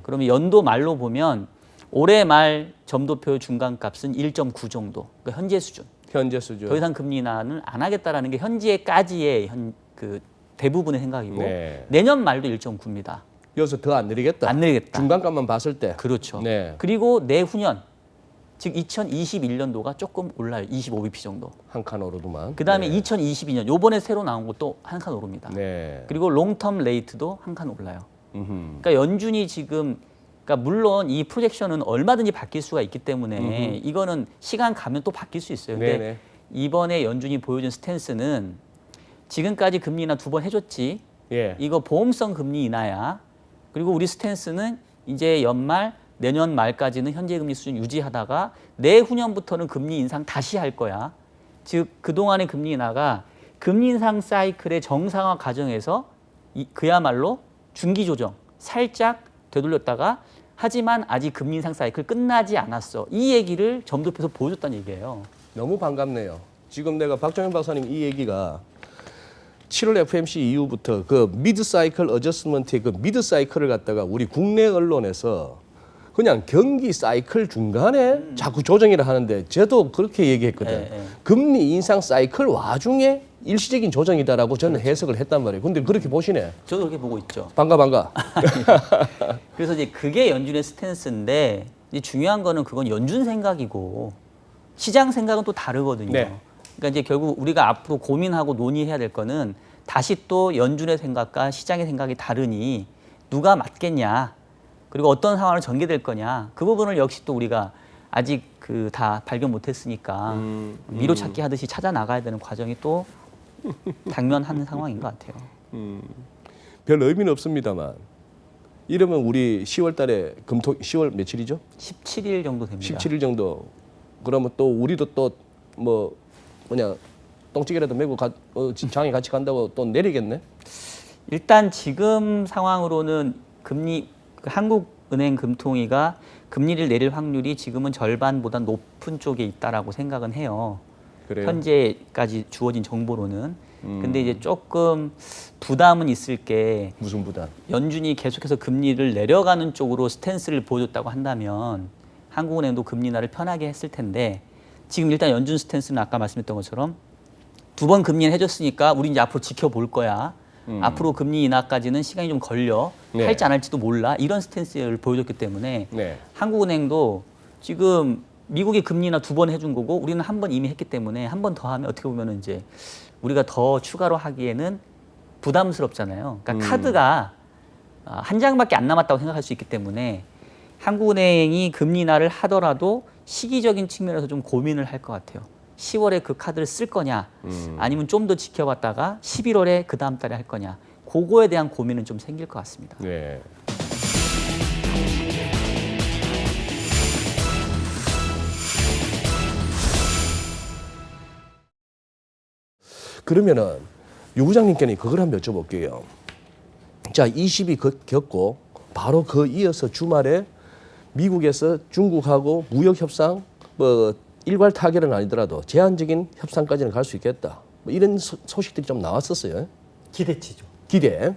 Speaker 4: 그러면 연도 말로 보면 올해 말 점도표 중간값은 1.9 정도. 그러니까 현재 수준.
Speaker 1: 현재 수준.
Speaker 4: 더 이상 금리 인하는 안 하겠다라는 게 현재까지의 그 대부분의 생각이고
Speaker 1: 네.
Speaker 4: 내년 말도 1.9입니다.
Speaker 1: 여기서 더 안 내리겠다.
Speaker 4: 안 내리겠다.
Speaker 1: 중간값만 봤을 때.
Speaker 4: 그렇죠.
Speaker 1: 네.
Speaker 4: 그리고 내후년 즉 2021년도가 조금 올라요. 25bp 정도.
Speaker 1: 한 칸 오르더만.
Speaker 4: 그다음에
Speaker 1: 네.
Speaker 4: 2022년 요번에 새로 나온 것도 한 칸 오릅니다.
Speaker 1: 네.
Speaker 4: 그리고 롱텀 레이트도 한 칸 올라요.
Speaker 1: 음흠.
Speaker 4: 그러니까 연준이 지금 그러니까 물론 이 프로젝션은 얼마든지 바뀔 수가 있기 때문에 이거는 시간 가면 또 바뀔 수 있어요. 근데
Speaker 1: 네네.
Speaker 4: 이번에 연준이 보여준 스탠스는 지금까지 금리 인하 2번 해줬지.
Speaker 1: 예.
Speaker 4: 이거 보험성 금리 인하야. 그리고 우리 스탠스는 이제 연말 내년 말까지는 현재 금리 수준 유지하다가 내후년부터는 금리 인상 다시 할 거야. 즉 그동안의 금리 인하가 금리 인상 사이클의 정상화 과정에서 그야말로 중기 조정 살짝 되돌렸다가 하지만 아직 금리 인상 사이클 끝나지 않았어. 이 얘기를 점도표에서 보여줬다는 얘기예요.
Speaker 1: 너무 반갑네요. 지금 내가 박정현 박사님 이 얘기가 7월 FMC 이후부터 그 미드 사이클 어저스먼트의 그 미드 사이클을 갖다가 우리 국내 언론에서 그냥 경기 사이클 중간에 자꾸 조정이라 하는데 저도 그렇게 얘기했거든.
Speaker 4: 네.
Speaker 1: 금리 인상 사이클 와중에 일시적인 조정이다라고 저는 해석을 했단 말이에요. 근데 그렇게 보시네.
Speaker 4: 저도 그렇게 보고 있죠.
Speaker 1: 반가.
Speaker 4: 그래서 이제 그게 연준의 스탠스인데 이제 중요한 거는 그건 연준 생각이고 시장 생각은 또 다르거든요.
Speaker 1: 네.
Speaker 4: 그러니까 이제 결국 우리가 앞으로 고민하고 논의해야 될 거는 다시 또 연준의 생각과 시장의 생각이 다르니 누가 맞겠냐. 그리고 어떤 상황으로 전개될 거냐. 그 부분을 역시 또 우리가 아직 그 다 발견 못했으니까 미로 찾기 하듯이 찾아 나가야 되는 과정이 또 당면하는 상황인 것 같아요.
Speaker 1: 별 의미는 없습니다만 이러면 우리 10월 달에 10월 며칠이죠?
Speaker 4: 17일 정도 됩니다.
Speaker 1: 17일 정도. 그러면 또 우리도 또 뭐 뭐냐 똥찌개라도 메고 장에 같이 간다고 또 내리겠네.
Speaker 4: 일단 지금 상황으로는 금리 한국은행 금통위가 금리를 내릴 확률이 지금은 절반보다 높은 쪽에 있다라고 생각은 해요.
Speaker 1: 그래요.
Speaker 4: 현재까지 주어진 정보로는. 근데 이제 조금 부담은 있을 게
Speaker 1: 무슨 부담?
Speaker 4: 연준이 계속해서 금리를 내려가는 쪽으로 스탠스를 보여줬다고 한다면 한국은행도 금리 인하를 편하게 했을 텐데 지금 일단 연준 스탠스는 아까 말씀했던 것처럼 2번 금리 해줬으니까 우리 이제 앞으로 지켜볼 거야. 앞으로 금리 인하까지는 시간이 좀 걸려.
Speaker 1: 네.
Speaker 4: 할지 안 할지도 몰라. 이런 스탠스를 보여줬기 때문에
Speaker 1: 네.
Speaker 4: 한국은행도 지금 미국이 금리 인하 2번 해준 거고 우리는 한 번 이미 했기 때문에 한 번 더 하면 어떻게 보면 이제 우리가 더 추가로 하기에는 부담스럽잖아요. 그러니까 카드가 한 장밖에 안 남았다고 생각할 수 있기 때문에 한국은행이 금리 인하를 하더라도 시기적인 측면에서 좀 고민을 할 것 같아요. 10월에 그 카드를 쓸 거냐 아니면 좀 더 지켜봤다가 11월에 그 다음 달에 할 거냐 그거에 대한 고민은 좀 생길 것 같습니다.
Speaker 1: 네. 그러면은 유 부장님께는 그걸 한번 여쭤볼게요. 자, 20이 겪고 바로 그 이어서 주말에 미국에서 중국하고 무역 협상 뭐 일괄 타결은 아니더라도 제한적인 협상까지는 갈 수 있겠다. 뭐 이런 소식들이 좀 나왔었어요.
Speaker 3: 기대치죠.
Speaker 1: 기대.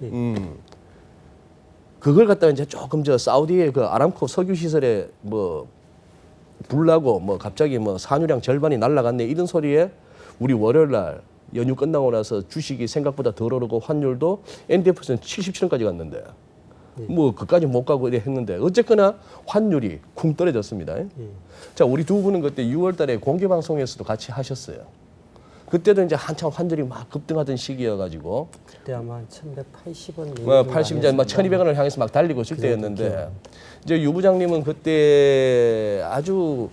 Speaker 1: 그걸 갖다가 이제 조금 저 사우디의 그 아람코 석유 시설에 뭐 불나고 뭐 갑자기 뭐 산유량 절반이 날라갔네 이런 소리에 우리 월요일 날 연휴 끝나고 나서 주식이 생각보다 덜 오르고 환율도 NDF는 77원까지 갔는데 뭐 그까지 못 가고 이래 했는데 어쨌거나 환율이 쿵 떨어졌습니다. 자, 우리 두 분은 그때 6월 달에 공개 방송에서도 같이 하셨어요. 그때도 이제 한참 환율이 막 급등하던 시기여가지고
Speaker 3: 그때 아마 1,180원.
Speaker 1: 뭐 80, 이제 뭐 1,200원을 향해서 막 달리고 있을 때였는데 이제 유 부장님은 그때 아주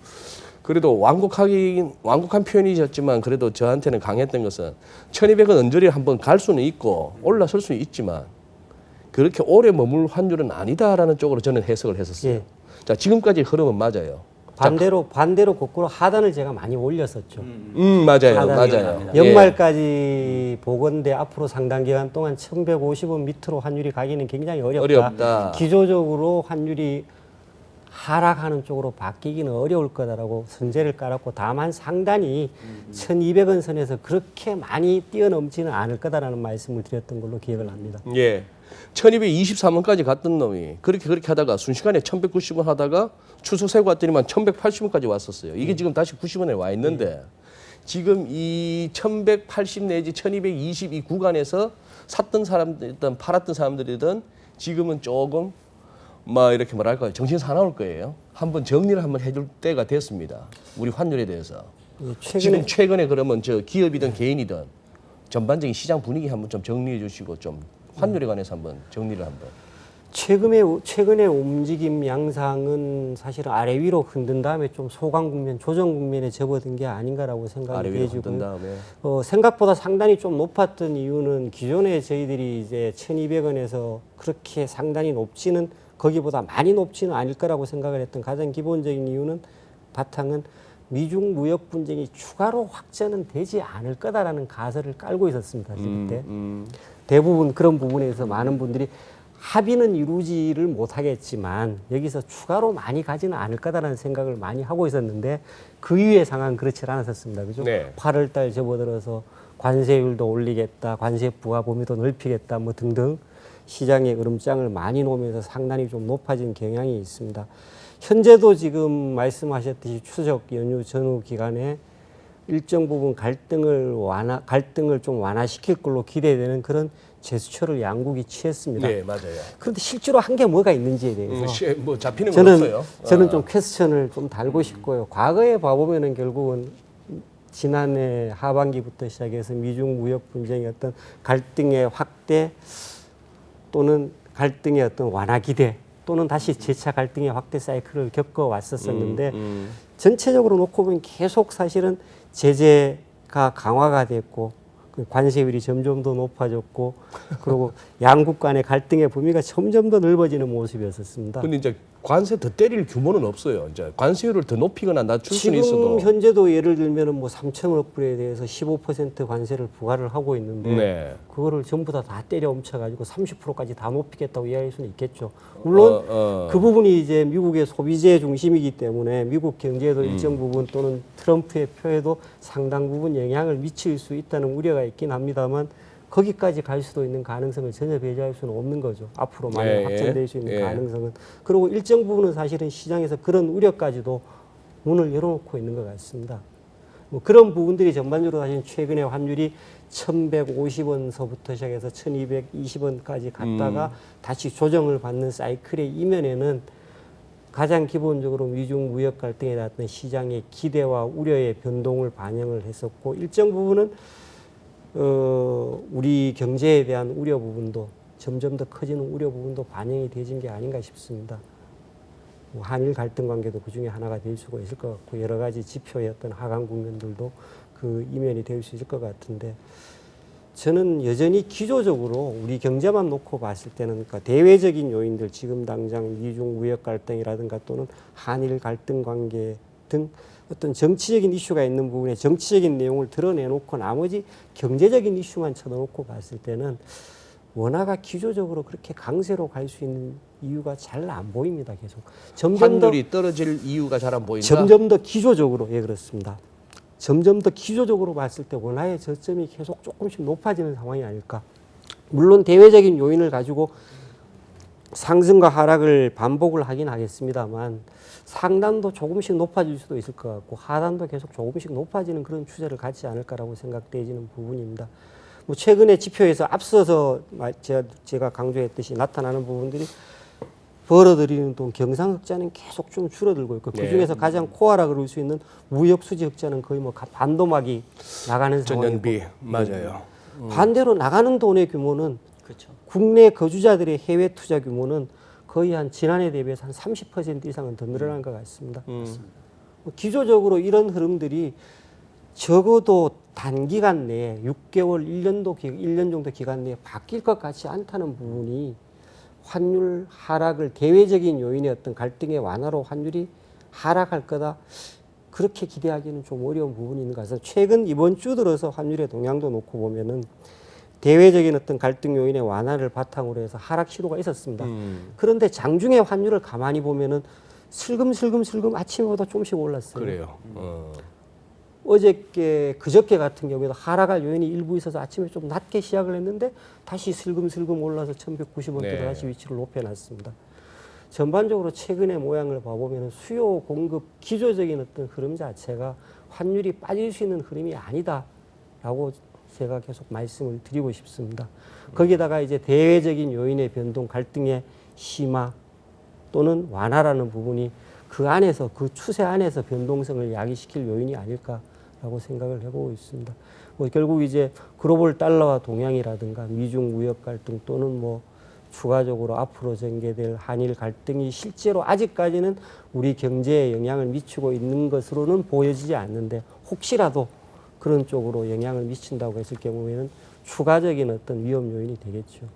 Speaker 1: 그래도 완곡한 표현이셨지만 그래도 저한테는 강했던 것은 1,200원 언저리를 한번 갈 수는 있고 올라설 수는 있지만 그렇게 오래 머물 환율은 아니다라는 쪽으로 저는 해석을 했었어요.
Speaker 3: 예.
Speaker 1: 자, 지금까지 흐름은 맞아요.
Speaker 3: 반대로 거꾸로 하단을 제가 많이 올렸었죠.
Speaker 1: 맞아요.
Speaker 3: 하단을
Speaker 1: 맞아요.
Speaker 3: 연말까지 보건대 앞으로 상당 기간 동안 1,150원 밑으로 환율이 가기는 굉장히
Speaker 1: 어렵다.
Speaker 3: 기조적으로 환율이 하락하는 쪽으로 바뀌기는 어려울 거다라고 선제를 깔았고 다만 상단이 1,200원 선에서 그렇게 많이 뛰어넘지는 않을 거다라는 말씀을 드렸던 걸로 기억을 합니다.
Speaker 1: 예. 1,223원까지 갔던 놈이 그렇게 하다가 순식간에 1,190원 하다가 추석 세고 왔더니만 1,180원까지 왔었어요. 이게 지금 다시 90원에 와 있는데 지금 이 1,180 내지 1,220 이 구간에서 샀던 사람들이든 팔았던 사람들이든 지금은 조금 막 이렇게 뭐랄까요, 정신 사나울 거예요. 한번 정리를 한번 해줄 때가 됐습니다. 우리 환율에 대해서. 지금 최근에 그러면 저 기업이든 개인이든 전반적인 시장 분위기 한번 좀 정리해 주시고 좀 환율에 관해서 한번 정리를 한번.
Speaker 3: 최근의 움직임 양상은 사실 아래 위로 흔든 다음에 좀 소강 국면, 조정 국면에 접어든 게 아닌가라고 생각이
Speaker 1: 아래 위로 흔든
Speaker 3: 되지고요.
Speaker 1: 다음에.
Speaker 3: 생각보다 상당히 좀 높았던 이유는 기존에 저희들이 이제 1,200원에서 그렇게 상당히 높지는 거기보다 많이 높지는 않을 거라고 생각을 했던 가장 기본적인 이유는 바탕은 미중 무역 분쟁이 추가로 확전은 되지 않을 거다라는 가설을 깔고 있었습니다. 그때 대부분 그런 부분에서 많은 분들이 합의는 이루지를 못하겠지만 여기서 추가로 많이 가지는 않을 거다라는 생각을 많이 하고 있었는데 그 이후의 상황은 그렇지 않았었습니다. 그죠?
Speaker 1: 네.
Speaker 3: 8월 달 접어들어서 관세율도 올리겠다, 관세 부과 범위도 넓히겠다 뭐 등등 시장의 으름장을 많이 놓으면서 상당히 좀 높아진 경향이 있습니다. 현재도 지금 말씀하셨듯이 추석 연휴 전후 기간에 일정 부분 갈등을 좀 완화시킬 걸로 기대되는 그런 제스처를 양국이 취했습니다.
Speaker 1: 네, 맞아요.
Speaker 3: 그런데 실제로 한 게 뭐가 있는지에 대해서
Speaker 1: 뭐 잡히는 건 없어요.
Speaker 3: 저는 좀 퀘스천을 좀 달고 싶고요. 과거에 봐보면은 결국은 지난해 하반기부터 시작해서 미중 무역 분쟁의 어떤 갈등의 확대 또는 갈등의 어떤 완화 기대 또는 다시 재차 갈등의 확대 사이클을 겪어왔었었는데 전체적으로 놓고 보면 계속 사실은 제재가 강화가 됐고 관세율이 점점 더 높아졌고 그리고 양국 간의 갈등의 범위가 점점 더 넓어지는 모습이었었습니다.
Speaker 1: 근데 이제 관세 더 때릴 규모는 없어요. 이제 관세율을 더 높이거나 낮출 수는 있어도.
Speaker 3: 지금 현재도 예를 들면은 뭐 3천억 불에 대해서 15% 관세를 부과를 하고 있는데
Speaker 1: 네.
Speaker 3: 그거를 전부 다 때려 엎쳐가지고 30%까지 다 높이겠다고 이야기할 수는 있겠죠. 물론 그 부분이 이제 미국의 소비재 중심이기 때문에 미국 경제에도 일정 부분 또는 트럼프의 표에도 상당 부분 영향을 미칠 수 있다는 우려가 있긴 합니다만 거기까지 갈 수도 있는 가능성을 전혀 배제할 수는 없는 거죠. 앞으로 많이
Speaker 1: 예,
Speaker 3: 확전될 수 있는
Speaker 1: 예.
Speaker 3: 가능성은. 그리고 일정 부분은 사실은 시장에서 그런 우려까지도 문을 열어놓고 있는 것 같습니다. 뭐 그런 부분들이 전반적으로 사실 최근에 환율이 1,150원서부터 시작해서 1,220원까지 갔다가 다시 조정을 받는 사이클의 이면에는 가장 기본적으로 미중 무역 갈등에 따른 시장의 기대와 우려의 변동을 반영을 했었고 일정 부분은 우리 경제에 대한 우려 부분도 점점 더 커지는 우려 부분도 반영이 되진 게 아닌가 싶습니다. 뭐 한일 갈등 관계도 그 중에 하나가 될 수가 있을 것 같고 여러 가지 지표의 어떤 하강 국면들도 그 이면이 될 수 있을 것 같은데 저는 여전히 기조적으로 우리 경제만 놓고 봤을 때는 그러니까 대외적인 요인들 지금 당장 미중 무역 갈등이라든가 또는 한일 갈등 관계 등 어떤 정치적인 이슈가 있는 부분에 정치적인 내용을 드러내놓고 나머지 경제적인 이슈만 쳐놓고 봤을 때는 원화가 기조적으로 그렇게 강세로 갈 수 있는 이유가 잘 안 보입니다. 계속 점점 더
Speaker 1: 환율이 떨어질 이유가 잘 안 보인다.
Speaker 3: 점점 더 기조적으로 예 그렇습니다. 점점 더 기조적으로 봤을 때 원화의 저점이 계속 조금씩 높아지는 상황이 아닐까. 물론 대외적인 요인을 가지고 상승과 하락을 반복을 하긴 하겠습니다만 상단도 조금씩 높아질 수도 있을 것 같고 하단도 계속 조금씩 높아지는 그런 추세를 갖지 않을까라고 생각되지는 부분입니다. 뭐 최근에 지표에서 앞서서 제가 강조했듯이 나타나는 부분들이 벌어들이는 돈 경상 흑자는 계속 좀 줄어들고 있고
Speaker 1: 네.
Speaker 3: 그중에서 가장 코어라 그럴 수 있는 무역 수지 흑자는 거의 뭐 반도막이 나가는 상황이고
Speaker 1: 전년비 맞아요.
Speaker 3: 반대로 나가는 돈의 규모는
Speaker 4: 그렇죠.
Speaker 3: 국내 거주자들의 해외 투자 규모는 거의 한 지난해 대비해서 한 30% 이상은 더 늘어난 것 같습니다. 뭐 기조적으로 이런 흐름들이 적어도 단기간 내에 6개월, 1년 정도 기간 내에 바뀔 것 같지 않다는 부분이 환율 하락을 대외적인 요인의 어떤 갈등의 완화로 환율이 하락할 거다. 그렇게 기대하기는 좀 어려운 부분이 있는 것 같아서 최근 이번 주 들어서 환율의 동향도 놓고 보면은 대외적인 어떤 갈등 요인의 완화를 바탕으로 해서 하락 시도가 있었습니다. 그런데 장중에 환율을 가만히 보면은 슬금슬금 아침보다 조금씩 올랐어요.
Speaker 1: 그래요.
Speaker 3: 어저께 그저께 같은 경우에도 하락할 요인이 일부 있어서 아침에 좀 낮게 시작을 했는데 다시 슬금슬금 올라서 1190원대로
Speaker 1: 네.
Speaker 3: 다시 위치를 높여놨습니다. 전반적으로 최근의 모양을 봐보면 수요 공급 기조적인 어떤 흐름 자체가 환율이 빠질 수 있는 흐름이 아니다라고 제가 계속 말씀을 드리고 싶습니다. 거기다가 이제 대외적인 요인의 변동, 갈등의 심화 또는 완화라는 부분이 그 안에서 그 추세 안에서 변동성을 야기시킬 요인이 아닐까라고 생각을 해보고 있습니다. 뭐 결국 이제 글로벌 달러와 동향이라든가 미중 무역 갈등 또는 뭐 추가적으로 앞으로 전개될 한일 갈등이 실제로 아직까지는 우리 경제에 영향을 미치고 있는 것으로는 보여지지 않는데 혹시라도 그런 쪽으로 영향을 미친다고 했을 경우에는 추가적인 어떤 위험 요인이 되겠죠.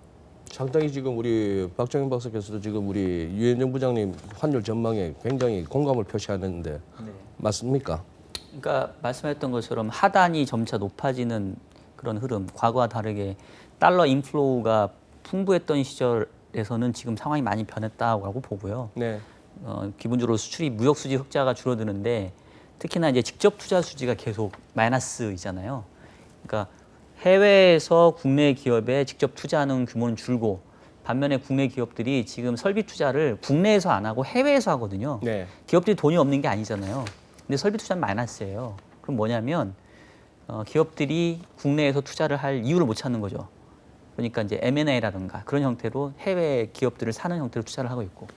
Speaker 1: 상당히 지금 우리 박정현 박사께서도 지금 우리 유현정 부장님 환율 전망에 굉장히 공감을 표시하는데
Speaker 4: 네.
Speaker 1: 맞습니까?
Speaker 4: 그러니까 말씀하셨던 것처럼 하단이 점차 높아지는 그런 흐름, 과거와 다르게 달러 인플로우가 풍부했던 시절에서는 지금 상황이 많이 변했다고 보고요.
Speaker 1: 네.
Speaker 4: 기본적으로 수출이 무역 수지 흑자가 줄어드는데 특히나 이제 직접 투자 수지가 계속 마이너스이잖아요. 그러니까 해외에서 국내 기업에 직접 투자하는 규모는 줄고 반면에 국내 기업들이 지금 설비 투자를 국내에서 안 하고 해외에서 하거든요.
Speaker 1: 네.
Speaker 4: 기업들이 돈이 없는 게 아니잖아요. 근데 설비 투자는 마이너스예요. 그럼 뭐냐면 기업들이 국내에서 투자를 할 이유를 못 찾는 거죠. 그러니까 이제 M&A라든가 그런 형태로 해외 기업들을 사는 형태로 투자를 하고 있고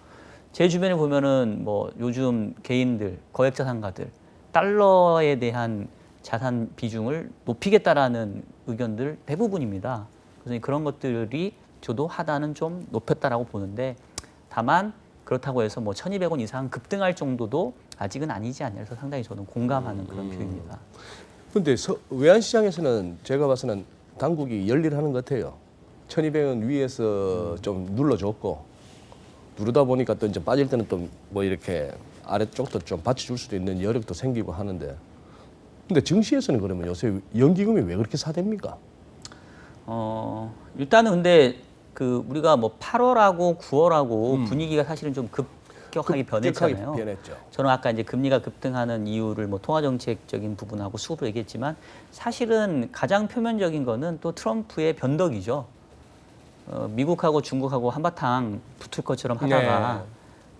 Speaker 4: 제 주변에 보면은 뭐 요즘 개인들, 거액자산가들 달러에 대한 자산 비중을 높이겠다라는 의견들 대부분입니다. 그래서 그런 것들이 저도 하단은 좀 높였다라고 보는데 다만 그렇다고 해서 뭐 1,200원 이상 급등할 정도도 아직은 아니지 않냐 해서 상당히 저는 공감하는 그런 뷰입니다.
Speaker 1: 근데 외환시장에서는 제가 봐서는 당국이 열일하는 것 같아요. 1,200원 위에서 좀 눌러줬고 누르다 보니까 또 이제 빠질 때는 또 뭐 이렇게 아래쪽도 좀 받쳐줄 수도 있는 여력도 생기고 하는데 근데 증시에서는 그러면 요새 연기금이 왜 그렇게 사대입니까?
Speaker 4: 일단은 근데 그 우리가 뭐 8월하고 9월하고 분위기가 사실은 좀 급격하게 변했잖아요.
Speaker 1: 변했죠.
Speaker 4: 저는 아까 이제 금리가 급등하는 이유를 뭐 통화 정책적인 부분하고 수급으로 얘기했지만 사실은 가장 표면적인 거는 또 트럼프의 변덕이죠. 미국하고 중국하고 한바탕 붙을 것처럼 하다가
Speaker 1: 네.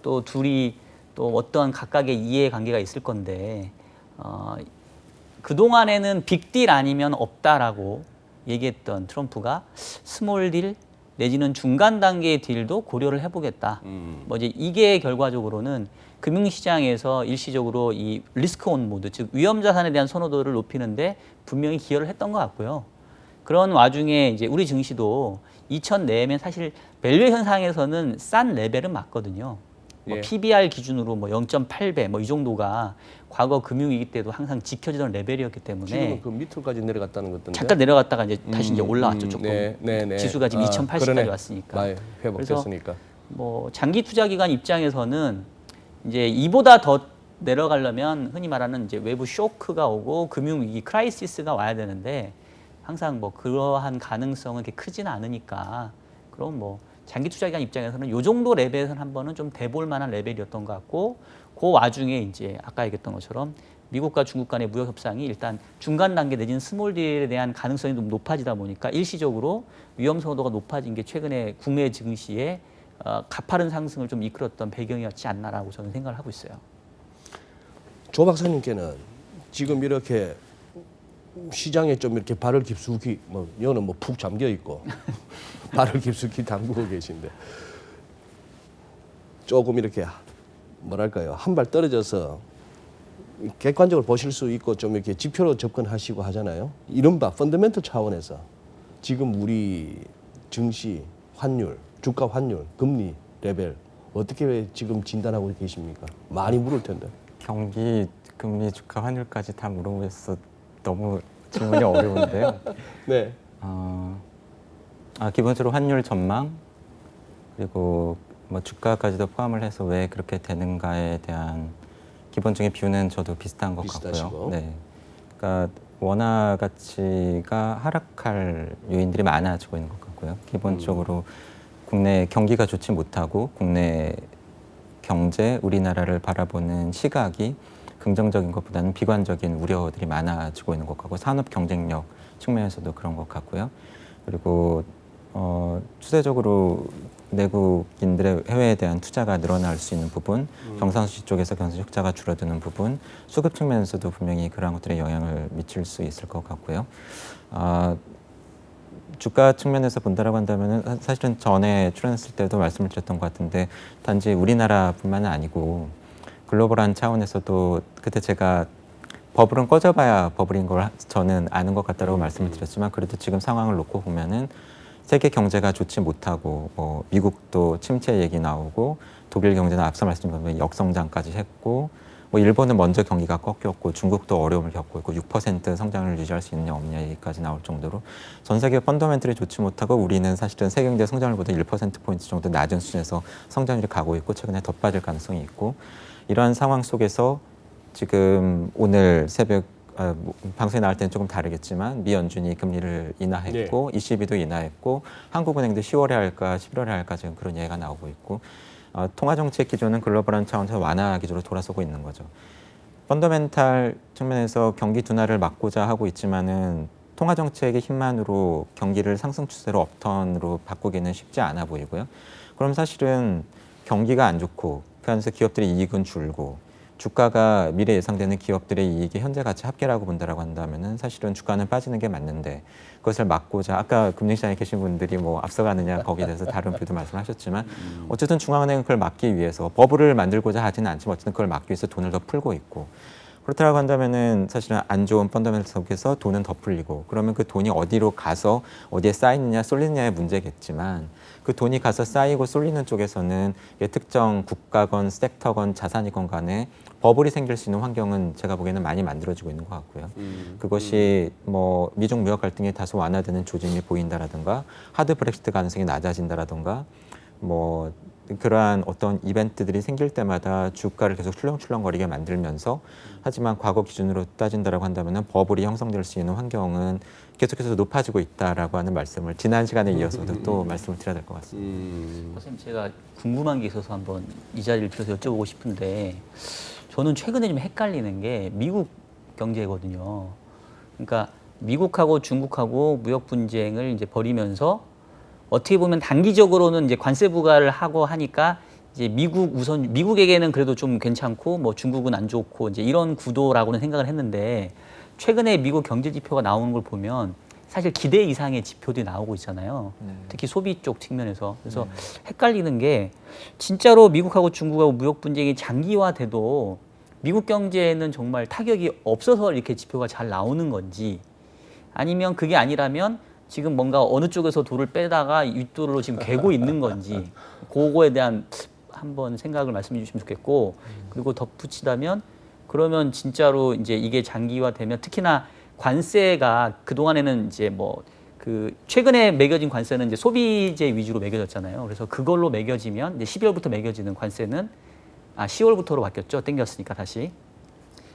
Speaker 4: 또 둘이 또 어떠한 각각의 이해관계가 있을 건데 그동안에는 빅딜 아니면 없다라고 얘기했던 트럼프가 스몰 딜 내지는 중간 단계의 딜도 고려를 해보겠다. 뭐 이제 이게 결과적으로는 금융시장에서 일시적으로 이 리스크 온 모드, 즉 위험 자산에 대한 선호도를 높이는데 분명히 기여를 했던 것 같고요. 그런 와중에 이제 우리 증시도 2000 내면 사실 밸류 현상에서는 싼 레벨은 맞거든요. 뭐
Speaker 1: 예.
Speaker 4: PBR 기준으로 뭐 0.8배 뭐 이 정도가 과거 금융위기 때도 항상 지켜지던 레벨이었기 때문에
Speaker 1: 지금은 그 밑으로까지 내려갔다는 것던데.
Speaker 4: 잠깐 내려갔다가 이제 다시 이제 올라왔죠. 조금
Speaker 1: 네.
Speaker 4: 지수가 지금 2080까지
Speaker 1: 그러네.
Speaker 4: 왔으니까.
Speaker 1: 많이 회복됐으니까.
Speaker 4: 뭐 장기 투자 기관 입장에서는 이제 이보다 더 내려가려면 흔히 말하는 이제 외부 쇼크가 오고 금융위기 크라이시스가 와야 되는데 항상 뭐 그러한 가능성은 그렇게 크지는 않으니까 그럼 뭐 장기 투자기관 입장에서는 요 정도 레벨에서는 한 번은 좀 대볼 만한 레벨이었던 것 같고 그 와중에 이제 아까 얘기했던 것처럼 미국과 중국 간의 무역 협상이 일단 중간 단계 내지는 스몰 딜에 대한 가능성이 좀 높아지다 보니까 일시적으로 위험성도가 높아진 게 최근에 국내 증시에 가파른 상승을 좀 이끌었던 배경이었지 않나라고 저는 생각을 하고 있어요.
Speaker 1: 조 박사님께는 지금 이렇게 시장에 좀 이렇게 발을 깊숙이 뭐 여는 뭐 푹 잠겨 있고 발을 깊숙이 담그고 계신데 조금 이렇게 뭐랄까요 한 발 떨어져서 객관적으로 보실 수 있고 좀 이렇게 지표로 접근하시고 하잖아요. 이른바 펀더멘털 차원에서 지금 우리 증시, 환율, 주가 환율, 금리 레벨 어떻게 지금 진단하고 계십니까? 많이 물을 텐데.
Speaker 2: 경기, 금리, 주가, 환율까지 다 물어보셔서 너무 질문이 어려운데요.
Speaker 1: 네.
Speaker 2: 기본적으로 환율 전망 그리고 뭐 주가까지도 포함을 해서 왜 그렇게 되는가에 대한 기본적인 뷰는 저도 비슷한 것
Speaker 1: 비슷하시고.
Speaker 2: 같고요. 네. 그러니까 원화 가치가 하락할 요인들이 많아지고 있는 것 같고요. 기본적으로 국내 경기가 좋지 못하고 국내 경제, 우리나라를 바라보는 시각이 긍정적인 것보다는 비관적인 우려들이 많아지고 있는 것 같고 산업 경쟁력 측면에서도 그런 것 같고요. 그리고 추세적으로 내국인들의 해외에 대한 투자가 늘어날 수 있는 부분, 경상수지 쪽에서 경상수지 흑자가 줄어드는 부분, 수급 측면에서도 분명히 그러한 것들에 영향을 미칠 수 있을 것 같고요. 주가 측면에서 본다라고 한다면 사실은 전에 출연했을 때도 말씀을 드렸던 것 같은데 단지 우리나라뿐만은 아니고 글로벌한 차원에서도 그때 제가 버블은 꺼져봐야 버블인 걸 저는 아는 것 같다라고 말씀을 드렸지만 그래도 지금 상황을 놓고 보면은 세계 경제가 좋지 못하고 뭐 미국도 침체 얘기 나오고 독일 경제는 앞서 말씀드린 것처럼 역성장까지 했고 뭐 일본은 먼저 경기가 꺾였고 중국도 어려움을 겪고 있고 6% 성장을 유지할 수 있느냐 없느냐 얘기까지 나올 정도로 전 세계 펀더멘털이 좋지 못하고 우리는 사실은 세계 경제 성장률보다 1%포인트 정도 낮은 수준에서 성장률이 가고 있고 최근에 더 빠질 가능성이 있고 이러한 상황 속에서 지금 오늘 새벽 방송에 나올 때는 조금 다르겠지만 미 연준이 금리를 인하했고 ECB도 인하했고 한국은행도 10월에 할까 11월에 할까 지금 그런 얘기가 나오고 있고 통화정책 기조는 글로벌한 차원에서 완화 기조로 돌아서고 있는 거죠. 펀더멘탈 측면에서 경기 둔화를 막고자 하고 있지만은 통화정책의 힘만으로 경기를 상승 추세로 업턴으로 바꾸기는 쉽지 않아 보이고요. 그럼 사실은 경기가 안 좋고 그 안에서 기업들의 이익은 줄고 주가가 미래 예상되는 기업들의 이익이 현재 가치 합계라고 본다라고 한다면은 사실은 주가는 빠지는 게 맞는데 그것을 막고자 아까 금융시장에 계신 분들이 뭐 앞서가느냐 거기에 대해서 다른 뷰도 말씀하셨지만 어쨌든 중앙은행은 그걸 막기 위해서 버블을 만들고자 하지는 않지만 어쨌든 그걸 막기 위해서 돈을 더 풀고 있고 그렇다고 한다면은 사실은 안 좋은 펀더멘털 속에서 돈은 더 풀리고 그러면 그 돈이 어디로 가서 어디에 쌓이느냐 쏠리느냐의 문제겠지만 그 돈이 가서 쌓이고 쏠리는 쪽에서는 특정 국가건 섹터건 자산이건 간에 버블이 생길 수 있는 환경은 제가 보기에는 많이 만들어지고 있는 것 같고요. 그것이 뭐 미중 무역 갈등이 다소 완화되는 조짐이 보인다라든가 하드 브렉시트 가능성이 낮아진다라든가 뭐 그러한 어떤 이벤트들이 생길 때마다 주가를 계속 출렁출렁거리게 만들면서 하지만 과거 기준으로 따진다라고 한다면은 버블이 형성될 수 있는 환경은 계속해서 높아지고 있다라고 하는 말씀을 지난 시간에 이어서도 또 말씀을 드려야 될 것 같습니다.
Speaker 4: 선생님 제가 궁금한 게 있어서 한번 이 자리를 빌어서 여쭤보고 싶은데 저는 최근에 좀 헷갈리는 게 미국 경제거든요. 그러니까 미국하고 중국하고 무역 분쟁을 이제 벌이면서 어떻게 보면 단기적으로는 이제 관세 부과를 하고 하니까 이제 미국에게는 그래도 좀 괜찮고 뭐 중국은 안 좋고 이제 이런 구도라고는 생각을 했는데 최근에 미국 경제 지표가 나오는 걸 보면 사실 기대 이상의 지표들이 나오고 있잖아요. 특히 소비 쪽 측면에서. 그래서 헷갈리는 게 진짜로 미국하고 중국하고 무역 분쟁이 장기화돼도 미국 경제에는 정말 타격이 없어서 이렇게 지표가 잘 나오는 건지 아니면 그게 아니라면 지금 뭔가 어느 쪽에서 돌을 빼다가 윗돌로 지금 괴고 있는 건지 그거에 대한 한번 생각을 말씀해 주시면 좋겠고 그리고 덧붙이다면 그러면 진짜로 이제 이게 장기화되면 특히나 관세가 그동안에는 이제 뭐 그 최근에 매겨진 관세는 이제 소비재 위주로 매겨졌잖아요. 그래서 그걸로 매겨지면 이제 12월부터 매겨지는 관세는 10월부터로 바뀌었죠. 땡겼으니까 다시.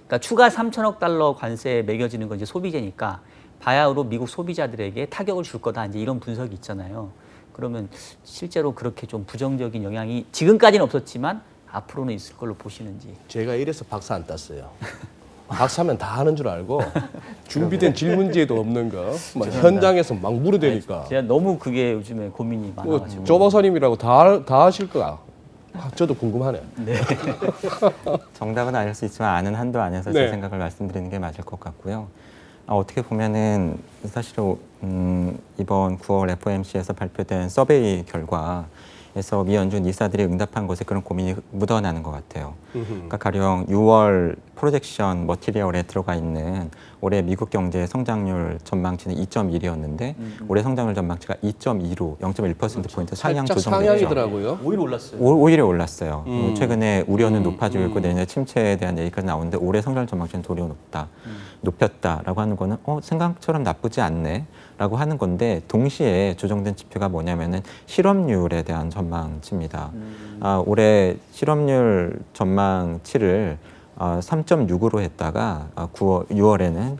Speaker 4: 그러니까 추가 3천억 달러 관세에 매겨지는 건 이제 소비재니까 바야흐로 미국 소비자들에게 타격을 줄 거다. 이제 이런 분석이 있잖아요. 그러면 실제로 그렇게 좀 부정적인 영향이 지금까지는 없었지만 앞으로는 있을 걸로 보시는지.
Speaker 1: 제가 이래서 박사 안 땄어요. 박사면 다 하는 줄 알고 준비된 질문지에도 없는 거 막 현장에서 막 물어대니까
Speaker 4: 제가 너무 그게 요즘에 고민이 많아가지고.
Speaker 1: 조 박사님이라고 다 하실 거야. 저도 궁금하네요.
Speaker 2: 정답은 아닐 수 있지만 아는 한도 안에서
Speaker 1: 네.
Speaker 2: 제 생각을 말씀드리는 게 맞을 것 같고요. 어떻게 보면은 사실 이번 9월 FOMC에서 발표된 서베이 결과에서 미 연준 이사들이 응답한 것에 그런 고민이 묻어나는 것 같아요. 그러니까 가령 6월 프로젝션 머티리얼에 들어가 있는 올해 미국 경제 성장률 전망치는 2.1이었는데 올해 성장률 전망치가 2.2로 0.1%포인트 상향
Speaker 1: 살짝
Speaker 2: 조정됐죠.
Speaker 1: 상향이더라고요.
Speaker 4: 오히려 올랐어요.
Speaker 2: 오히려 올랐어요. 최근에 우려는 높아지고 있고 내년에 침체에 대한 얘기까지 나오는데 올해 성장 전망치는 도리어 높였다라고 하는 거는 생각처럼 나쁘지 않네라고 하는 건데 동시에 조정된 지표가 뭐냐면은 실업률에 대한 전망치입니다. 올해 실업률 전망치를 3.6으로 했다가 9월에는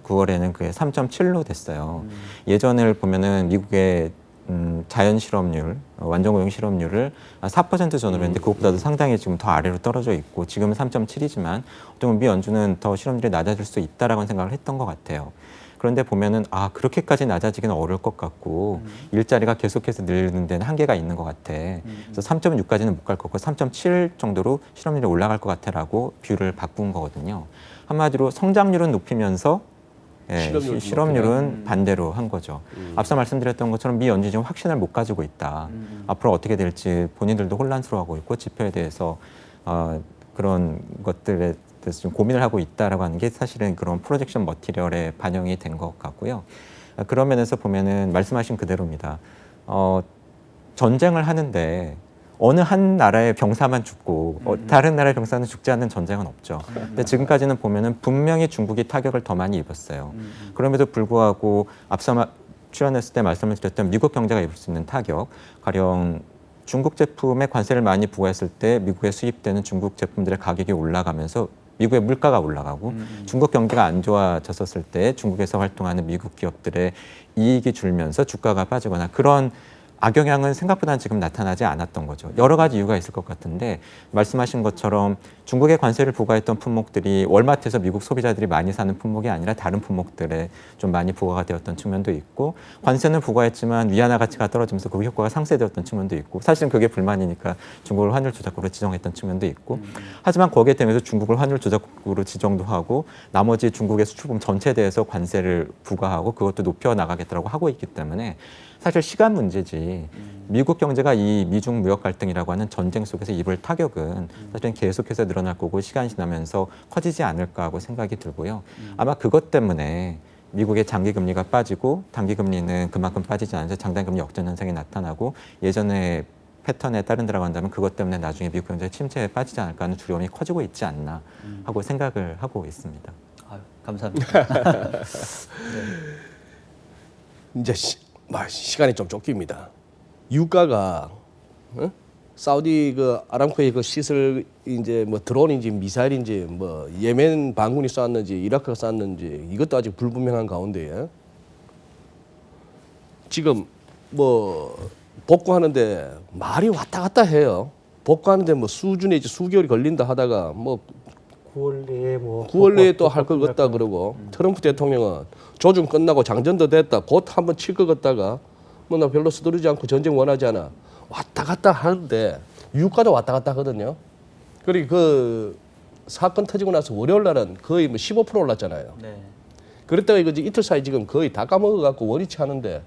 Speaker 2: 그게 3.7로 됐어요. 예전을 보면은 미국의 자연 실업률, 완전 고용 실업률을 4% 전후로 했는데 그것보다도 상당히 지금 더 아래로 떨어져 있고 지금은 3.7이지만 어쩌면 미 연준은 더 실업률이 낮아질 수 있다라고 생각을 했던 것 같아요. 그런데 보면은 그렇게까지 낮아지기는 어려울 것 같고 일자리가 계속해서 늘는 데는 한계가 있는 것 같아. 그래서 3.6까지는 못 갈 거고 3.7 정도로 실업률이 올라갈 것 같아라고 뷰를 바꾼 거거든요. 한마디로 성장률은 높이면서 실업률은 반대로 한 거죠. 앞서 말씀드렸던 것처럼 미 연준이 지금 확신을 못 가지고 있다. 앞으로 어떻게 될지 본인들도 혼란스러워하고 있고 지표에 대해서 그런 것들에 대해서 좀 고민을 하고 있다라고 하는 게 사실은 그런 프로젝션 머티리얼에 반영이 된 것 같고요. 그런 면에서 보면은 말씀하신 그대로입니다. 전쟁을 하는데 어느 한 나라의 병사만 죽고 다른 나라의 병사는 죽지 않는 전쟁은 없죠. 근데 지금까지는 보면은 분명히 중국이 타격을 더 많이 입었어요. 그럼에도 불구하고 앞서 출연했을 때 말씀을 드렸던 미국 경제가 입을 수 있는 타격, 가령 중국 제품에 관세를 많이 부과했을 때 미국에 수입되는 중국 제품들의 가격이 올라가면서 미국의 물가가 올라가고 중국 경기가 안 좋아졌었을 때 중국에서 활동하는 미국 기업들의 이익이 줄면서 주가가 빠지거나 그런 악영향은 생각보다는 지금 나타나지 않았던 거죠. 여러 가지 이유가 있을 것 같은데 말씀하신 것처럼 중국에 관세를 부과했던 품목들이 월마트에서 미국 소비자들이 많이 사는 품목이 아니라 다른 품목들에 좀 많이 부과가 되었던 측면도 있고 관세는 부과했지만 위안화 가치가 떨어지면서 그 효과가 상쇄되었던 측면도 있고 사실은 그게 불만이니까 중국을 환율 조작국으로 지정했던 측면도 있고 하지만 거기에 대해서 중국을 환율 조작국으로 지정도 하고 나머지 중국의 수출품 전체에 대해서 관세를 부과하고 그것도 높여나가겠다고 하고 있기 때문에 사실 시간 문제지 미국 경제가 이 미중 무역 갈등이라고 하는 전쟁 속에서 입을 타격은 사실은 계속해서 늘어날 거고 시간이 지나면서 커지지 않을까 하고 생각이 들고요. 아마 그것 때문에 미국의 장기금리가 빠지고 단기금리는 그만큼 빠지지 않아서 장단금리 역전 현상이 나타나고 예전의 패턴에 따른다고 한다면 그것 때문에 나중에 미국 경제 침체에 빠지지 않을까 하는 두려움이 커지고 있지 않나 하고 생각을 하고 있습니다.
Speaker 4: 아유, 감사합니다.
Speaker 1: 이제 시간이 좀 쫓깁니다. 유가가 사우디 그 아람코의 그 시설 이제 뭐 드론인지 미사일인지 뭐 예멘 반군이 쐈는지 이라크가 쐈는지 이것도 아직 불분명한 가운데 지금 뭐 복구하는데 말이 왔다 갔다 해요. 복구하는데 뭐 수주 내지 수개월이 걸린다 하다가 뭐
Speaker 3: 9월 내에
Speaker 1: 9월 내에 또 할 것 같다 그러고 트럼프 대통령은 조준 끝나고 장전도 됐다 곧 한번 칠 것 같다가 뭐 나 별로 서두르지 않고 전쟁 원하지 않아 왔다 갔다 하는데 유가도 왔다 갔다 하거든요. 그리고 그 사건 터지고 나서 월요일 날은 거의 뭐 15% 올랐잖아요.
Speaker 4: 네.
Speaker 1: 그랬다가 이거 이틀 사이 지금 거의 다 까먹어 갖고 원위치 하는데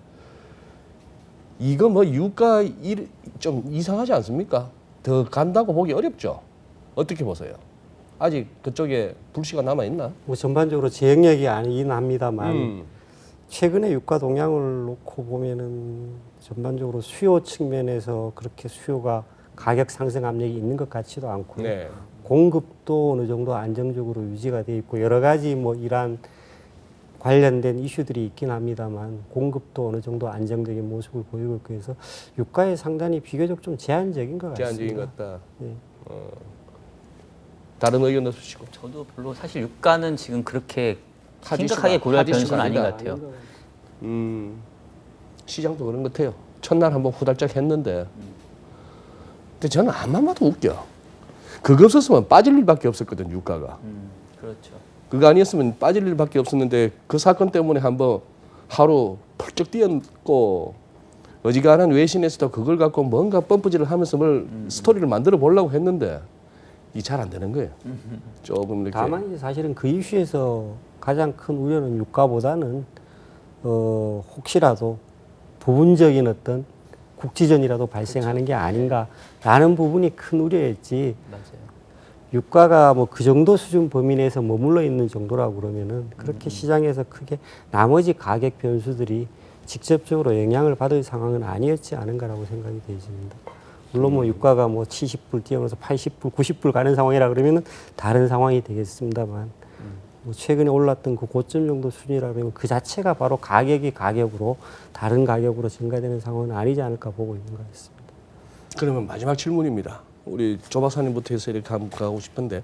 Speaker 1: 이거 뭐 유가 좀 이상하지 않습니까? 더 간다고 보기 어렵죠. 어떻게 보세요? 아직 그쪽에 불씨가 남아 있나?
Speaker 3: 뭐 전반적으로 제 영역이 아니긴 합니다만 최근에 유가 동향을 놓고 보면은 전반적으로 수요 측면에서 그렇게 수요가 가격 상승 압력이 있는 것 같지도 않고
Speaker 1: 네.
Speaker 3: 공급도 어느 정도 안정적으로 유지가 돼 있고 여러 가지 뭐 이러한 관련된 이슈들이 있긴 합니다만 공급도 어느 정도 안정적인 모습을 보이고 있고 해서 유가에 상당히 비교적 좀 제한적인 것 같습니다.
Speaker 1: 제한적인 것 같다.
Speaker 3: 네.
Speaker 1: 다른 의견 없으시고.
Speaker 4: 저도 별로 사실 유가는 지금 그렇게
Speaker 1: 하디슈가-
Speaker 4: 심각하게 고려할
Speaker 1: 하디슈가
Speaker 4: 변수는 아닌 것
Speaker 1: 아니다.
Speaker 4: 같아요.
Speaker 1: 시장도 그런 것 같아요. 첫날 한번 후달짝 했는데. 근데 저는 암만 봐도 웃겨. 그거 없었으면 빠질 일밖에 없었거든, 유가가.
Speaker 4: 그렇죠.
Speaker 1: 그거 아니었으면 빠질 일밖에 없었는데 그 사건 때문에 한번 하루 펄쩍 뛰었고 어지간한 외신에서도 그걸 갖고 뭔가 펌프질을 하면서 뭘 스토리를 만들어 보려고 했는데 이게 잘 안 되는 거예요. 조금 이렇게.
Speaker 3: 다만 이제 사실은 그 이슈에서 가장 큰 우려는 유가보다는 혹시라도 부분적인 어떤 국지전이라도 발생하는 게 아닌가라는 부분이 큰 우려였지.
Speaker 4: 맞아요.
Speaker 3: 유가가 뭐 그 정도 수준 범위 내에서 머물러 있는 정도라고 그러면은 그렇게 시장에서 크게 나머지 가격 변수들이 직접적으로 영향을 받을 상황은 아니었지 않은가라고 생각이 되십니다. 물론 뭐 유가가 뭐 70불 뛰어넘어서 80불, 90불 가는 상황이라 그러면은 다른 상황이 되겠습니다만 뭐 최근에 올랐던 그 고점 정도 수준이라 그러면 그 자체가 바로 가격이 가격으로 다른 가격으로 증가되는 상황은 아니지 않을까 보고 있는 것 같습니다.
Speaker 1: 그러면 마지막 질문입니다. 우리 조 박사님부터 해서 이렇게 한번 가고 싶은데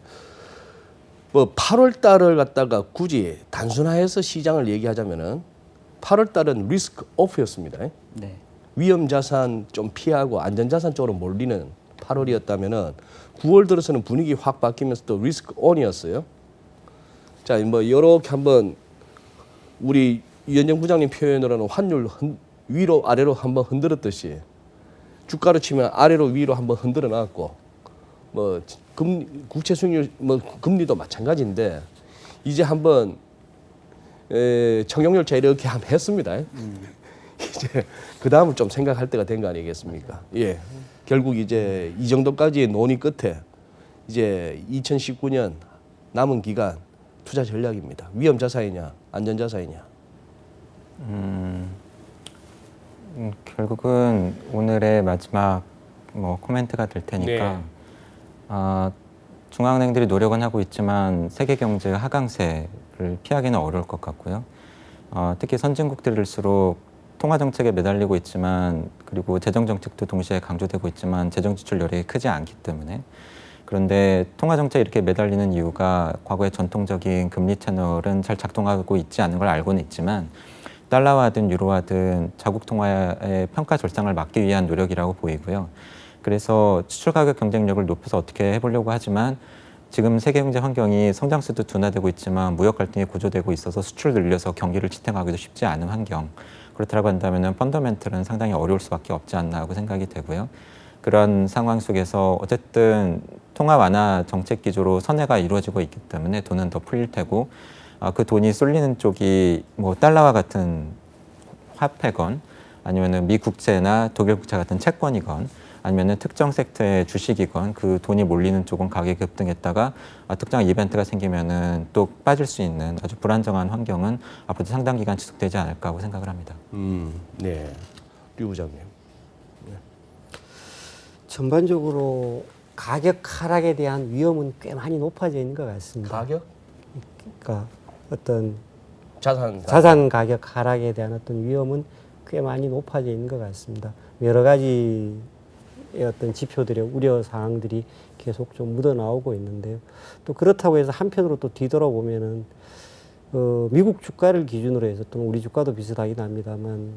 Speaker 1: 뭐 8월 달을 갖다가 굳이 단순화해서 시장을 얘기하자면은 8월 달은 리스크 오프였습니다.
Speaker 4: 네.
Speaker 1: 위험 자산 좀 피하고 안전 자산 쪽으로 몰리는 8월이었다면은 9월 들어서는 분위기 확 바뀌면서 또 리스크 온이었어요. 자, 뭐 이렇게 한번 우리 유현정 부장님 표현으로는 환율 위로 아래로 한번 흔들었듯이 주가로 치면 아래로 위로 한번 흔들어 놨고 뭐 국채 수익률 뭐 금리도 마찬가지인데 이제 한번 청룡열차 이렇게 한번 했습니다. 이제 그 다음을 좀 생각할 때가 된 거 아니겠습니까? 예. 결국 이제 이 정도까지의 논의 끝에 이제 2019년 남은 기간 투자 전략입니다. 위험 자산이냐, 안전 자산이냐.
Speaker 2: 결국은 오늘의 마지막 뭐 코멘트가 될 테니까 중앙은행들이 노력은 하고 있지만 세계 경제 하강세를 피하기는 어려울 것 같고요. 특히 선진국들일수록 통화 정책에 매달리고 있지만 그리고 재정 정책도 동시에 강조되고 있지만 재정 지출 여력이 크지 않기 때문에 그런데 통화 정책에 이렇게 매달리는 이유가 과거의 전통적인 금리 채널은 잘 작동하고 있지 않은 걸 알고는 있지만 달러화든 유로화든 자국 통화의 평가 절상을 막기 위한 노력이라고 보이고요. 그래서 수출 가격 경쟁력을 높여서 어떻게 해보려고 하지만 지금 세계 경제 환경이 성장세도 둔화되고 있지만 무역 갈등이 고조되고 있어서 수출을 늘려서 경기를 지탱하기도 쉽지 않은 환경. 그렇다고 한다면 펀더멘털은 상당히 어려울 수밖에 없지 않나 하고 생각이 되고요. 그런 상황 속에서 어쨌든 통화 완화 정책 기조로 선회가 이루어지고 있기 때문에 돈은 더 풀릴 테고 그 돈이 쏠리는 쪽이 뭐 달러와 같은 화폐건 아니면은 미 국채나 독일 국채 같은 채권이건 아니면은 특정 섹터의 주식이건 그 돈이 몰리는 쪽은 가격이 급등했다가 특정한 이벤트가 생기면은 또 빠질 수 있는 아주 불안정한 환경은 앞으로도 상당 기간 지속되지 않을까 하고 생각을 합니다.
Speaker 1: 네. 류 부장님.
Speaker 3: 전반적으로 가격 하락에 대한 위험은 꽤 많이 높아져 있는 것 같습니다.
Speaker 1: 가격?
Speaker 3: 그러니까 어떤
Speaker 1: 자산
Speaker 3: 가격 하락에 대한 어떤 위험은 꽤 많이 높아져 있는 것 같습니다. 여러 가지의 어떤 지표들의 우려 사항들이 계속 좀 묻어 나오고 있는데요. 또 그렇다고 해서 한편으로 또 뒤돌아보면은 미국 주가를 기준으로 해서 또는 우리 주가도 비슷하긴 합니다만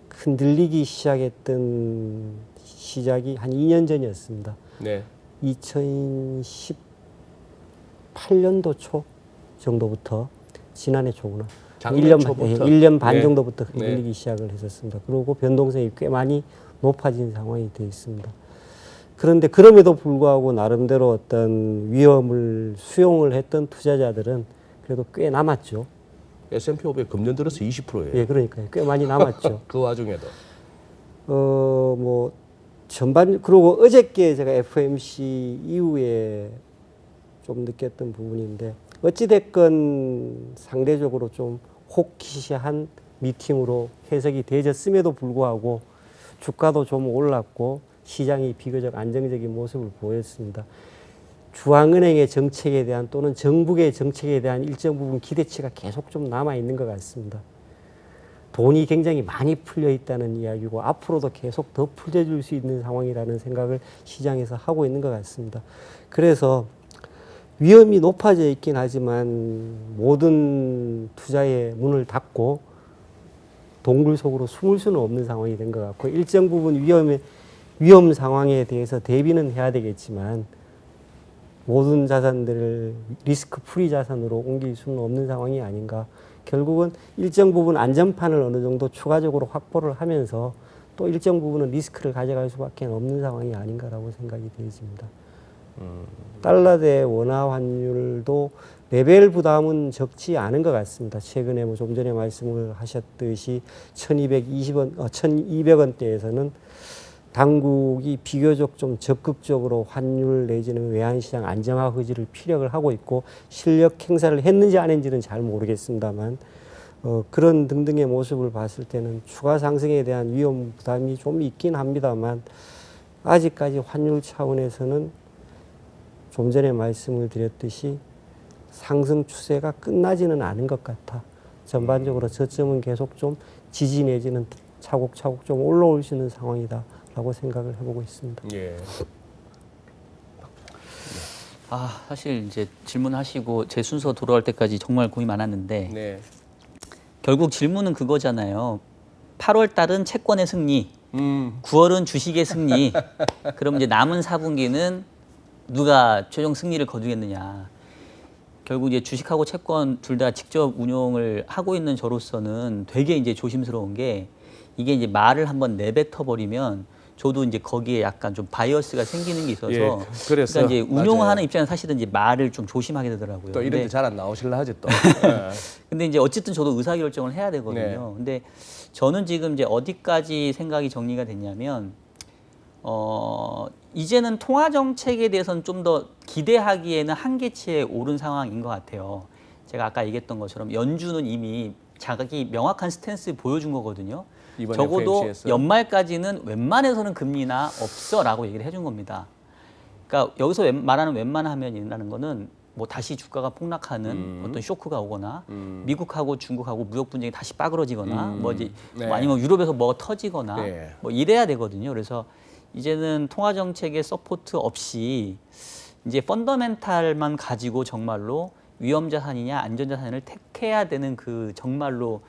Speaker 3: 흔들리기 시작했던 시작이 한 2년 전이었습니다.
Speaker 1: 네.
Speaker 3: 2018년도 초 정도부터 지난해 초구나.
Speaker 1: 작년
Speaker 3: 1년,
Speaker 1: 초부터.
Speaker 3: 1년 반
Speaker 1: 네.
Speaker 3: 정도부터 흔들리기
Speaker 1: 네.
Speaker 3: 시작을 했었습니다. 그리고 변동성이 꽤 많이 높아진 상황이 되어 있습니다. 그런데 그럼에도 불구하고 나름대로 어떤 위험을 수용을 했던 투자자들은 그래도 꽤 남았죠.
Speaker 1: S&P 500 금년 들어서 20%예요.
Speaker 3: 예, 그러니까요. 꽤 많이 남았죠.
Speaker 1: 그 와중에도.
Speaker 3: 뭐 그리고 어저께 제가 FOMC 이후에 좀 느꼈던 부분인데 어찌됐건 상대적으로 좀 호키시한 미팅으로 해석이 되졌음에도 불구하고 주가도 좀 올랐고 시장이 비교적 안정적인 모습을 보였습니다. 중앙은행의 정책에 대한 또는 정부의 정책에 대한 일정 부분 기대치가 계속 좀 남아있는 것 같습니다. 돈이 굉장히 많이 풀려 있다는 이야기고 앞으로도 계속 더 풀려줄 수 있는 상황이라는 생각을 시장에서 하고 있는 것 같습니다. 그래서 위험이 높아져 있긴 하지만 모든 투자의 문을 닫고 동굴 속으로 숨을 수는 없는 상황이 된 것 같고 일정 부분 위험 상황에 대해서 대비는 해야 되겠지만 모든 자산들을 리스크 프리 자산으로 옮길 수는 없는 상황이 아닌가. 결국은 일정 부분 안전판을 어느 정도 추가적으로 확보를 하면서 또 일정 부분은 리스크를 가져갈 수밖에 없는 상황이 아닌가라고 생각이 되어집니다. 달러 대 원화 환율도 레벨 부담은 적지 않은 것 같습니다. 최근에 뭐 좀 전에 말씀을 하셨듯이 1200원대에서는 당국이 비교적 좀 적극적으로 환율 내지는 외환시장 안정화 의지를 피력을 하고 있고 실력 행사를 했는지 안 했는지는 잘 모르겠습니다만 그런 등등의 모습을 봤을 때는 추가 상승에 대한 위험 부담이 좀 있긴 합니다만 아직까지 환율 차원에서는 좀 전에 말씀을 드렸듯이 상승 추세가 끝나지는 않은 것 같아. 전반적으로 저점은 계속 좀 지지 내지는 차곡차곡 좀 올라올 수 있는 상황이다라고 생각을 해보고 있습니다.
Speaker 1: 예.
Speaker 4: 사실 이제 질문하시고 제 순서 돌아올 때까지 정말 고민이 많았는데
Speaker 1: 네.
Speaker 4: 결국 질문은 그거잖아요. 8월 달은 채권의 승리, 9월은 주식의 승리. 그럼 이제 남은 4분기는 누가 최종 승리를 거두겠느냐. 결국 이제 주식하고 채권 둘 다 직접 운용을 하고 있는 저로서는 되게 이제 조심스러운 게 이게 이제 말을 한번 내뱉어 버리면 저도 이제 거기에 약간 좀 바이어스가 생기는 게 있어서
Speaker 1: 예, 그래서
Speaker 4: 그러니까 이제 운용하는
Speaker 1: 맞아요.
Speaker 4: 입장에서 사실은 이제 말을 좀 조심하게 되더라고요.
Speaker 1: 또 이런
Speaker 4: 근데
Speaker 1: 데 잘 안 나오실라 하지 또.
Speaker 4: 근데 이제 어쨌든 저도 의사결정을 해야 되거든요.
Speaker 1: 네.
Speaker 4: 근데 저는 지금 이제 어디까지 생각이 정리가 됐냐면, 이제는 통화 정책에 대해서는 좀 더 기대하기에는 한계치에 오른 상황인 것 같아요. 제가 아까 얘기했던 것처럼 연준은 이미 자기 명확한 스탠스 보여준 거거든요.
Speaker 1: 이번
Speaker 4: 적어도
Speaker 1: FOMC에서.
Speaker 4: 연말까지는 웬만해서는 금리나 없어라고 얘기를 해준 겁니다. 그러니까 여기서 말하는 웬만하면이라는 거는 뭐 다시 주가가 폭락하는 어떤 쇼크가 오거나 미국하고 중국하고 무역 분쟁이 다시 빠그러지거나 뭐 이제
Speaker 1: 네.
Speaker 4: 뭐 아니면 유럽에서 뭐가 터지거나
Speaker 1: 네.
Speaker 4: 뭐 이래야 되거든요. 그래서 이제는 통화 정책의 서포트 없이 이제 펀더멘탈만 가지고 정말로 위험 자산이냐 안전 자산을 택해야 되는 그 정말로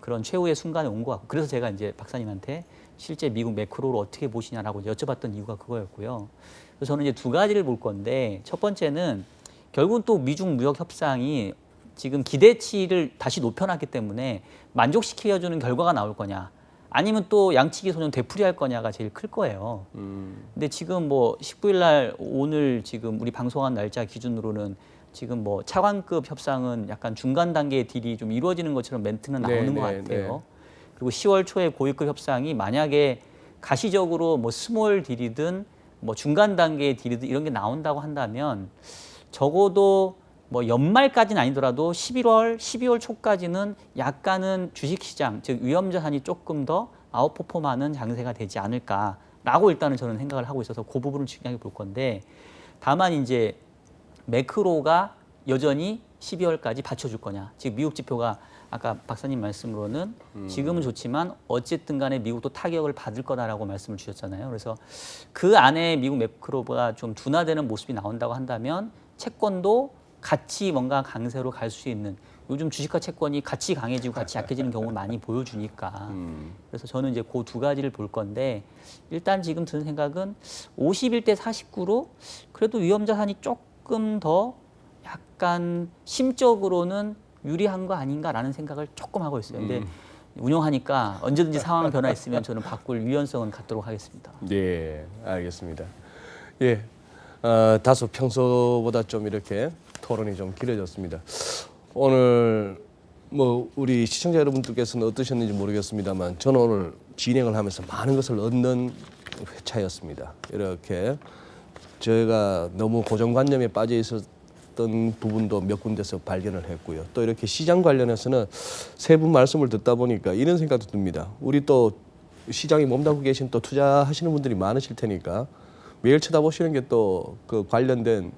Speaker 4: 그런 최후의 순간에 온 것 같고 그래서 제가 이제 박사님한테 실제 미국 매크로를 어떻게 보시냐라고 여쭤봤던 이유가 그거였고요. 그래서 저는 이제 두 가지를 볼 건데 첫 번째는 결국은 또 미중 무역 협상이 지금 기대치를 다시 높여놨기 때문에 만족시켜주는 결과가 나올 거냐 아니면 또 양측이 소년 되풀이할 거냐가 제일 클 거예요. 근데 지금 뭐 19일 날 오늘 지금 우리 방송한 날짜 기준으로는 지금 뭐 차관급 협상은 약간 중간 단계의 딜이 좀 이루어지는 것처럼 멘트는 나오는 것 같아요. 그리고 10월 초에 고위급 협상이 만약에 가시적으로 뭐 스몰 딜이든 뭐 중간 단계의 딜이든 이런 게 나온다고 한다면 적어도 뭐 연말까지는 아니더라도 11월, 12월 초까지는 약간은 주식시장, 즉 위험자산이 조금 더 아웃퍼폼하는 장세가 되지 않을까라고 일단은 저는 생각을 하고 있어서 그 부분을 중요하게 볼 건데 다만 이제 매크로가 여전히 12월까지 받쳐줄 거냐. 즉 미국 지표가 아까 박사님 말씀으로는 지금은 좋지만 어쨌든 간에 미국도 타격을 받을 거다라고 말씀을 주셨잖아요. 그래서 그 안에 미국 매크로가 좀 둔화되는 모습이 나온다고 한다면 채권도 같이 뭔가 강세로 갈 수 있는 요즘 주식과 채권이 같이 강해지고 같이 약해지는 경우를 많이 보여주니까 그래서 저는 이제 그 두 가지를 볼 건데 일단 지금 드는 생각은 51대 49로 그래도 위험자산이 조금 더 약간 심적으로는 유리한 거 아닌가라는 생각을 조금 하고 있어요. 근데 운영하니까 언제든지 상황 변화 있으면 저는 바꿀 유연성은 갖도록 하겠습니다.
Speaker 1: 예, 알겠습니다. 예, 다소 평소보다 좀 이렇게 토론이 좀 길어졌습니다. 오늘 뭐 우리 시청자 여러분들께서는 어떠셨는지 모르겠습니다만 저는 오늘 진행을 하면서 많은 것을 얻는 회차였습니다. 이렇게 저희가 너무 고정관념에 빠져 있었던 부분도 몇 군데서 발견을 했고요. 또 이렇게 시장 관련해서는 세 분 말씀을 듣다 보니까 이런 생각도 듭니다. 우리 또 시장에 몸담고 계신 또 투자하시는 분들이 많으실 테니까 매일 쳐다보시는 게 또 그 관련된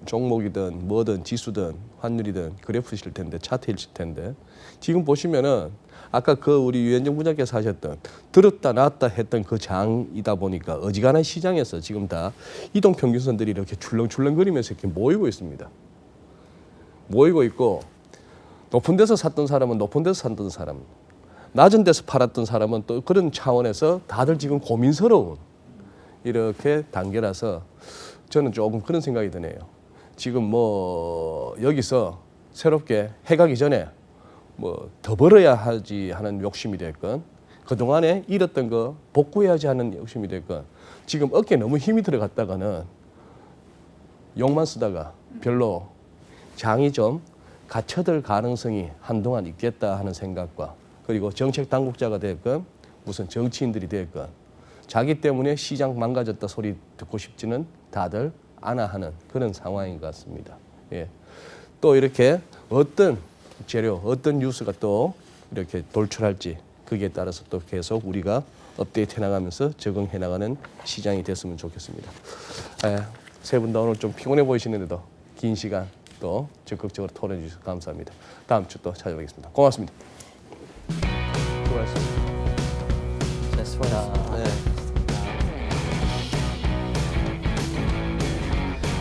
Speaker 1: 종목이든 뭐든 지수든 환율이든 그래프실 텐데 차트이실 텐데 지금 보시면은 아까 그 우리 유현정 부장께서 하셨던 들었다 놨다 했던 그 장이다 보니까 어지간한 시장에서 지금 다 이동 평균선들이 이렇게 출렁출렁거리면서 이렇게 모이고 있습니다. 모이고 있고 높은 데서 샀던 사람은 높은 데서 샀던 사람, 낮은 데서 팔았던 사람은 또 그런 차원에서 다들 지금 고민스러운 이렇게 단계라서 저는 조금 그런 생각이 드네요. 지금 뭐 여기서 새롭게 해가기 전에 뭐 더 벌어야 하지 하는 욕심이 됐건 그동안에 잃었던 거 복구해야지 하는 욕심이 됐건 지금 어깨에 너무 힘이 들어갔다가는 욕만 쓰다가 별로 장이 좀 갇혀들 가능성이 한동안 있겠다 하는 생각과 그리고 정책 당국자가 됐건 무슨 정치인들이 됐건 자기 때문에 시장 망가졌다 소리 듣고 싶지는 다들 않아 하는 그런 상황인 것 같습니다. 예. 또 이렇게 어떤 재료, 어떤 뉴스가 또 이렇게 돌출할지 거기에 따라서 또 계속 우리가 업데이트 해나가면서 적응해 나가는 시장이 됐으면 좋겠습니다. 세 분 다 오늘 좀 피곤해 보이시는데도 긴 시간 또 적극적으로 토론해 주셔서 감사합니다. 다음 주 또 찾아뵙겠습니다. 고맙습니다. 수고하셨습니다.
Speaker 4: 수고하셨습니다.
Speaker 1: 네.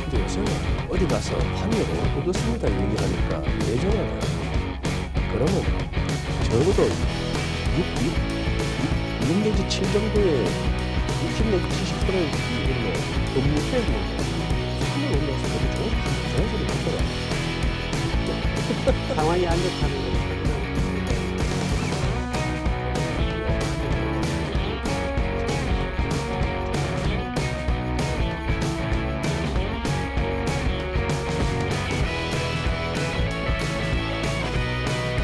Speaker 1: 근데 요새는 어디 가서 환율을 얻었습니다 얘기하니까 예전에는 그러면 적어도 6 내지 7 정도의 60 내지 70%의 금리 세고 환율 올려서 그게 좋은 소리 듣더라.
Speaker 3: 상황이 안 좋다는 거죠.